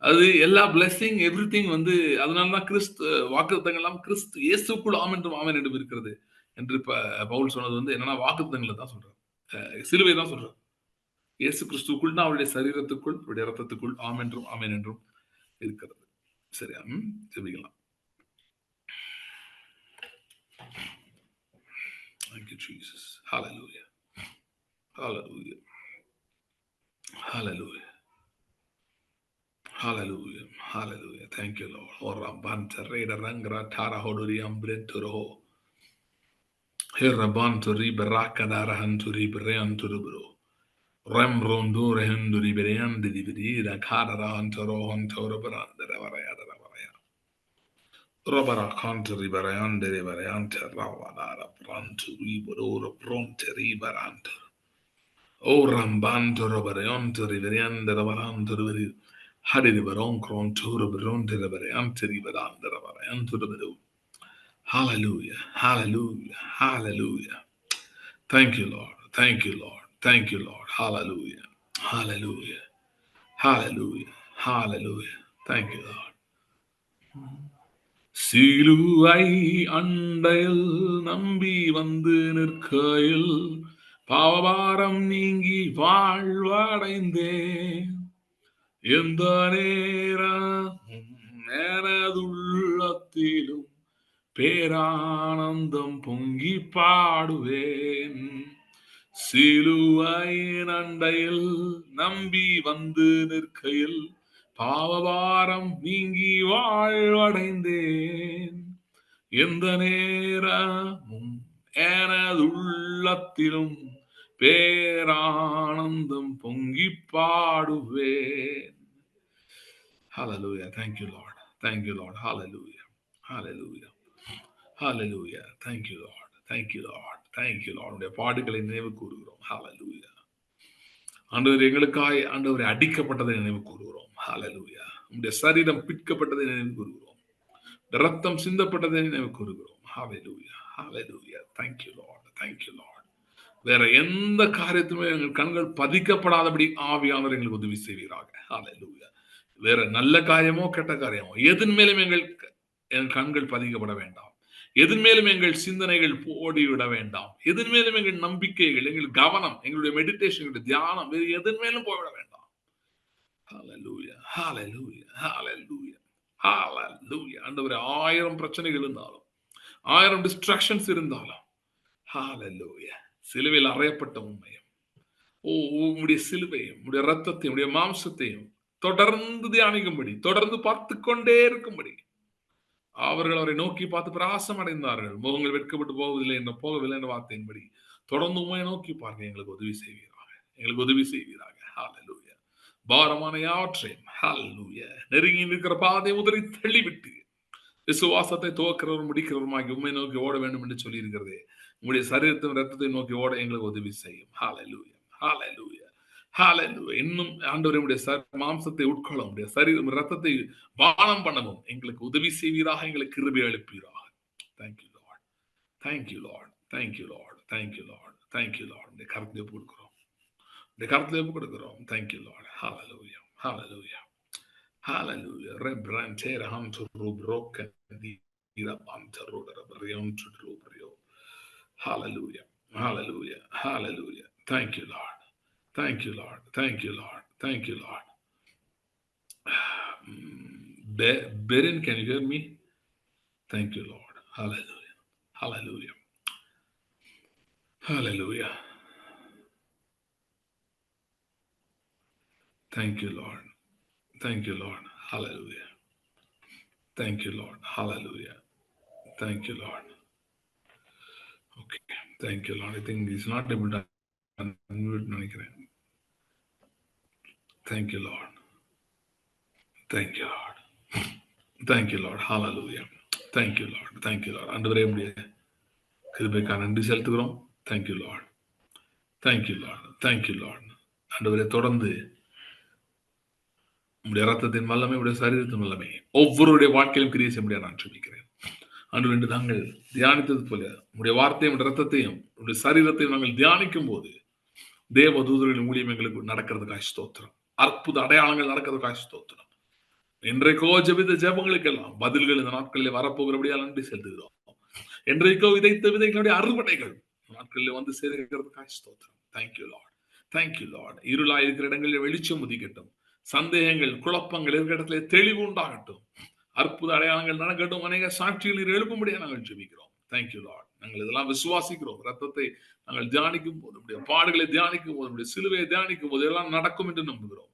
அது எல்லா பிளெஸிங் எவ்ரிதிங் வந்து, அதனாலதான் கிறிஸ்து வாக்குத்தத்தங்கள் எல்லாம் கிறிஸ்து இயேசுக்குள் ஆம் என்றும் ஆமென் என்றும் இருக்கிறது என்று பவுல் சொன்னது வந்து என்னன்னா, வாக்குத்தத்தங்களை தான் சொல்றாரு, சிலுவை தான் சொல்றாரு. இயேசு கிறிஸ்துக்குள்னா அவருடைய சரீரத்துக்குள், அவருடைய ரத்தத்துக்குள் ஆம் என்றும் ஆமென் என்றும் இருக்கிறது. சரியா? ஜெபிக்கலாம். Thank you, Jesus. Hallelujah. Hallelujah. Hallelujah. Hallelujah. Hallelujah. Thank you, Lord. Ora banta reda rangra tara hodori ambrenturo. Herra banto riberaka dara hanturi breanturo bro. Rem rondo rehenduri breandi di vidira kadara antoro hontoro brandere varaya dara varaya. Robara kanturi barayande barayante rawada brantu riboro bronte ribarante. O rambanto robarayante riveriande rabaranto riveri. Hallelujah. Hallelujah. Hallelujah. Thank you, Lord. Thank you, Lord. Thank you, Lord. Hallelujah. Hallelujah. Hallelujah. Hallelujah. Thank you, Lord. சிலுவை அண்டையில் நம்பி வந்து நிற்கையில் பாவபாரம் நீங்கி வாழ்வடைந்தேன். எந்த நேரம் எனதுள்ளத்திலும் பேரானந்தம் பொங்கி பாடுவேன். சிலுவையின் அண்டையில் நம்பி வந்து நிற்கையில் பாவபாரம் நீங்கி வாழ்வடைந்தேன். எந்த நேரமும் எனதுள்ளத்திலும் பேரானந்தம் பொங்கி பாடுவேன். Hallelujah. Thank you, Lord. Thank you, Lord. Hallelujah. Hallelujah. Hallelujah. Thank you, Lord. Thank you, Lord. Thank you, Lord. உடைய பாடுகளை நினைவு கூறுகிறோம். Hallelujah. ஆண்டவர் எங்களுக்காய் ஆண்டவரை அடிக்கப்பட்டதை நினைவு கூறுகிறோம். Hallelujah. உடைய சரீரம் பிற்கப்பட்டதை நினைவு கூறுகிறோம். ரத்தம் சிந்தப்பட்டதை நினைவு கூறுகிறோம். Hallelujah. Hallelujah. Thank you, Lord. Thank you, Lord. வேற எந்த காரியத்துமே எங்கள் கண்கள் பதிக்கப்படாதபடி ஆவியானவர் எங்களுக்கு உதவி செய்வீராக. Hallelujah. வேற நல்ல காரியமோ கெட்ட காரியமோ எதன் மேலும் என் கண்கள் பதிக்கப்பட வேண்டாம். எதன் மேலும் எங்கள் சிந்தனைகள் ஓடிவிட வேண்டாம். எதன் மேலும் எங்கள் நம்பிக்கைகள், எங்கள் கவனம், எங்களுடைய மெடிடேஷன், எங்களுடைய தியானம் வேறு எதன் மேலும் போய்விட வேண்டாம். ஹalleluya, ஹalleluya, ஹalleluya, ஹalleluya. ஆண்டவரே, 1000 பிரச்சனைகள் இருந்தாலும், 1000 டிஸ்ட்ராக்ஷன்ஸ் இருந்தாலும், ஹalleluya, சிலுவையில் அறையப்பட்ட உண்மையும், உம்முடைய சிலுவையும், உம்முடைய ரத்தத்தையும், உம்முடைய மாம்சத்தையும் தொடர்ந்து தியானிக்கும்படி, தொடர்ந்து பார்த்து கொண்டே இருக்கும்படி அவர்கள் அவரை நோக்கி பார்த்து பிரகாசம் அடைந்தார்கள். முகங்கள் வெட்கப்பட்டு போகவில்லை என்ற வார்த்தையின்படி தொடர்ந்து உண்மையை நோக்கி பாருங்க. எங்களுக்கு உதவி செய்வீராக, எங்களுக்கு உதவி செய்வீராக. ஹalleluya. பாரமான யாவற்றையும் ஹalleluya நெருங்கி நிற்கிற பாதை உதறி தள்ளிவிட்டு விசுவாசத்தை துவக்கிறவரும் முடிக்கிறவருமாகி உண்மை நோக்கி ஓட வேண்டும் என்று சொல்லி இருக்கிறதே, உங்களுடைய சரீரத்தையும் ரத்தத்தை நோக்கி ஓட எங்களுக்கு உதவி செய்யும். ஹalleluya, ஹalleluya, ஹalleluya. இன்னும் ஆண்டவருடைய மாம்சத்தை உட்கொள்ள முடிய சரீரம் ரத்தத்தை பானம் பண்ணவும் எங்களுக்கு உதவி செய்வீராக, எங்களுக்கு கிருபை அளிப்பீராக. Thank you Lord, thank you Lord, thank you Lord, thank you Lord, thank you Lord. இந்த கருத்தை கொடுக்கிறோம், இந்த கருத்தை கொடுக்கிறோம். Thank you Lord. Hallelujah, hallelujah, hallelujah. Rebrantera hantu rubroka dira antero rebriantu rubrio. Hallelujah, hallelujah, hallelujah. Thank you Lord. Thank you, Lord. Thank you, Lord. Thank you, Lord. Berin, can you hear me? Thank you, Lord. Hallelujah. Hallelujah. Hallelujah. Thank you, Lord. Thank you, Lord. Hallelujah. Thank you, Lord. Hallelujah. Thank you, Lord. Okay. Thank you, Lord. I think he's not able to unmute. Thank you, Lord. Thank you, Lord. Thank you, Lord. Hallelujah. Thank you, Lord. Thank you, Lord. ஆண்டவரே, உம்முடைய கிருபைக்காக நன்றி செலுத்துகிறோம். Thank you, Lord. Thank you, Lord. Thank you, Lord. ஆண்டவரே, தொடர்ந்து உம்முடைய ரத்தத்தின் வல்லமை, உடைய சரீரத்தின் வல்லமை ஒவ்வொருடைய வாழ்க்கையிலும் கிரியை செய்ய முடியாது நான் சொல்லிக்கிறேன். அன்று ரெண்டு நாங்கள் தியானித்தது போல உடைய வார்த்தையும் ரத்தத்தையும் உடைய சரீரத்தையும் நாங்கள் தியானிக்கும் போது தேவ தூதர்களின் ஊழியம் எங்களுக்கு நடக்கிறதுக்காக ஸ்தோத்திரம். அற்புத அடையாளங்கள் நடக்கிறதுக்காக ஸ்தோத்திரம். என்றைக்கோ ஜெபித்த ஜெபங்களுக்கெல்லாம் பதில்கள் இந்த நாட்களில் வரப்போகிறபடியால் நன்றி செலுத்துகிறோம். என்றைக்கோ விதைத்த விதைகளுடைய அறுவடைகள் நாட்களில் வந்து சேர்க்கிறதுக்காக ஸ்தோத்திரம். Thank you Lord, thank you Lord. இருளா இருக்கிற இடங்களில் வெளிச்சம் உதிக்கட்டும். சந்தேகங்கள், குழப்பங்கள் இருக்கிற இடத்துல தெளிவு உண்டாகட்டும். அற்புத அடையாளங்கள் நடக்கட்டும். அநேக சாட்சிகள் எழுப்பும்படியா நாங்கள் ஜெபிக்கிறோம். Thank you Lord. நாங்கள் இதெல்லாம் விசுவாசிக்கிறோம். ரத்தத்தை நாங்கள் தியானிக்கும் போது, நம்முடைய பாடுகளை தியானிக்கும் போது, நம்முடைய சிலுவையை தியானிக்கும் போது எல்லாம் நடக்கும் என்று நம்புகிறோம்.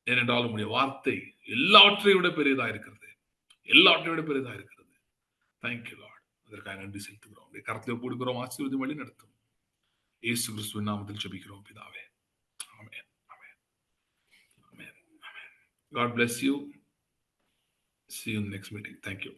ஏனென்றால் உங்களுடைய வார்த்தை எல்லாவற்றையும் விட பெரியதா இருக்கிறது, எல்லாவற்றையும் விட பெரியதா இருக்கிறது. Thank you Lord. அதற்காக நன்றி செலுத்துகிறோம். கருத்தில் போடுகிறோம். ஆசீர்வாதம் வழி நடத்தும். இயேசு கிறிஸ்துவின் நாமத்தில் ஜெபிக்கிறோம் பிதாவே. ஆமென், ஆமென், ஆமென், ஆமென். God bless you. See you in the next meeting. Thank you.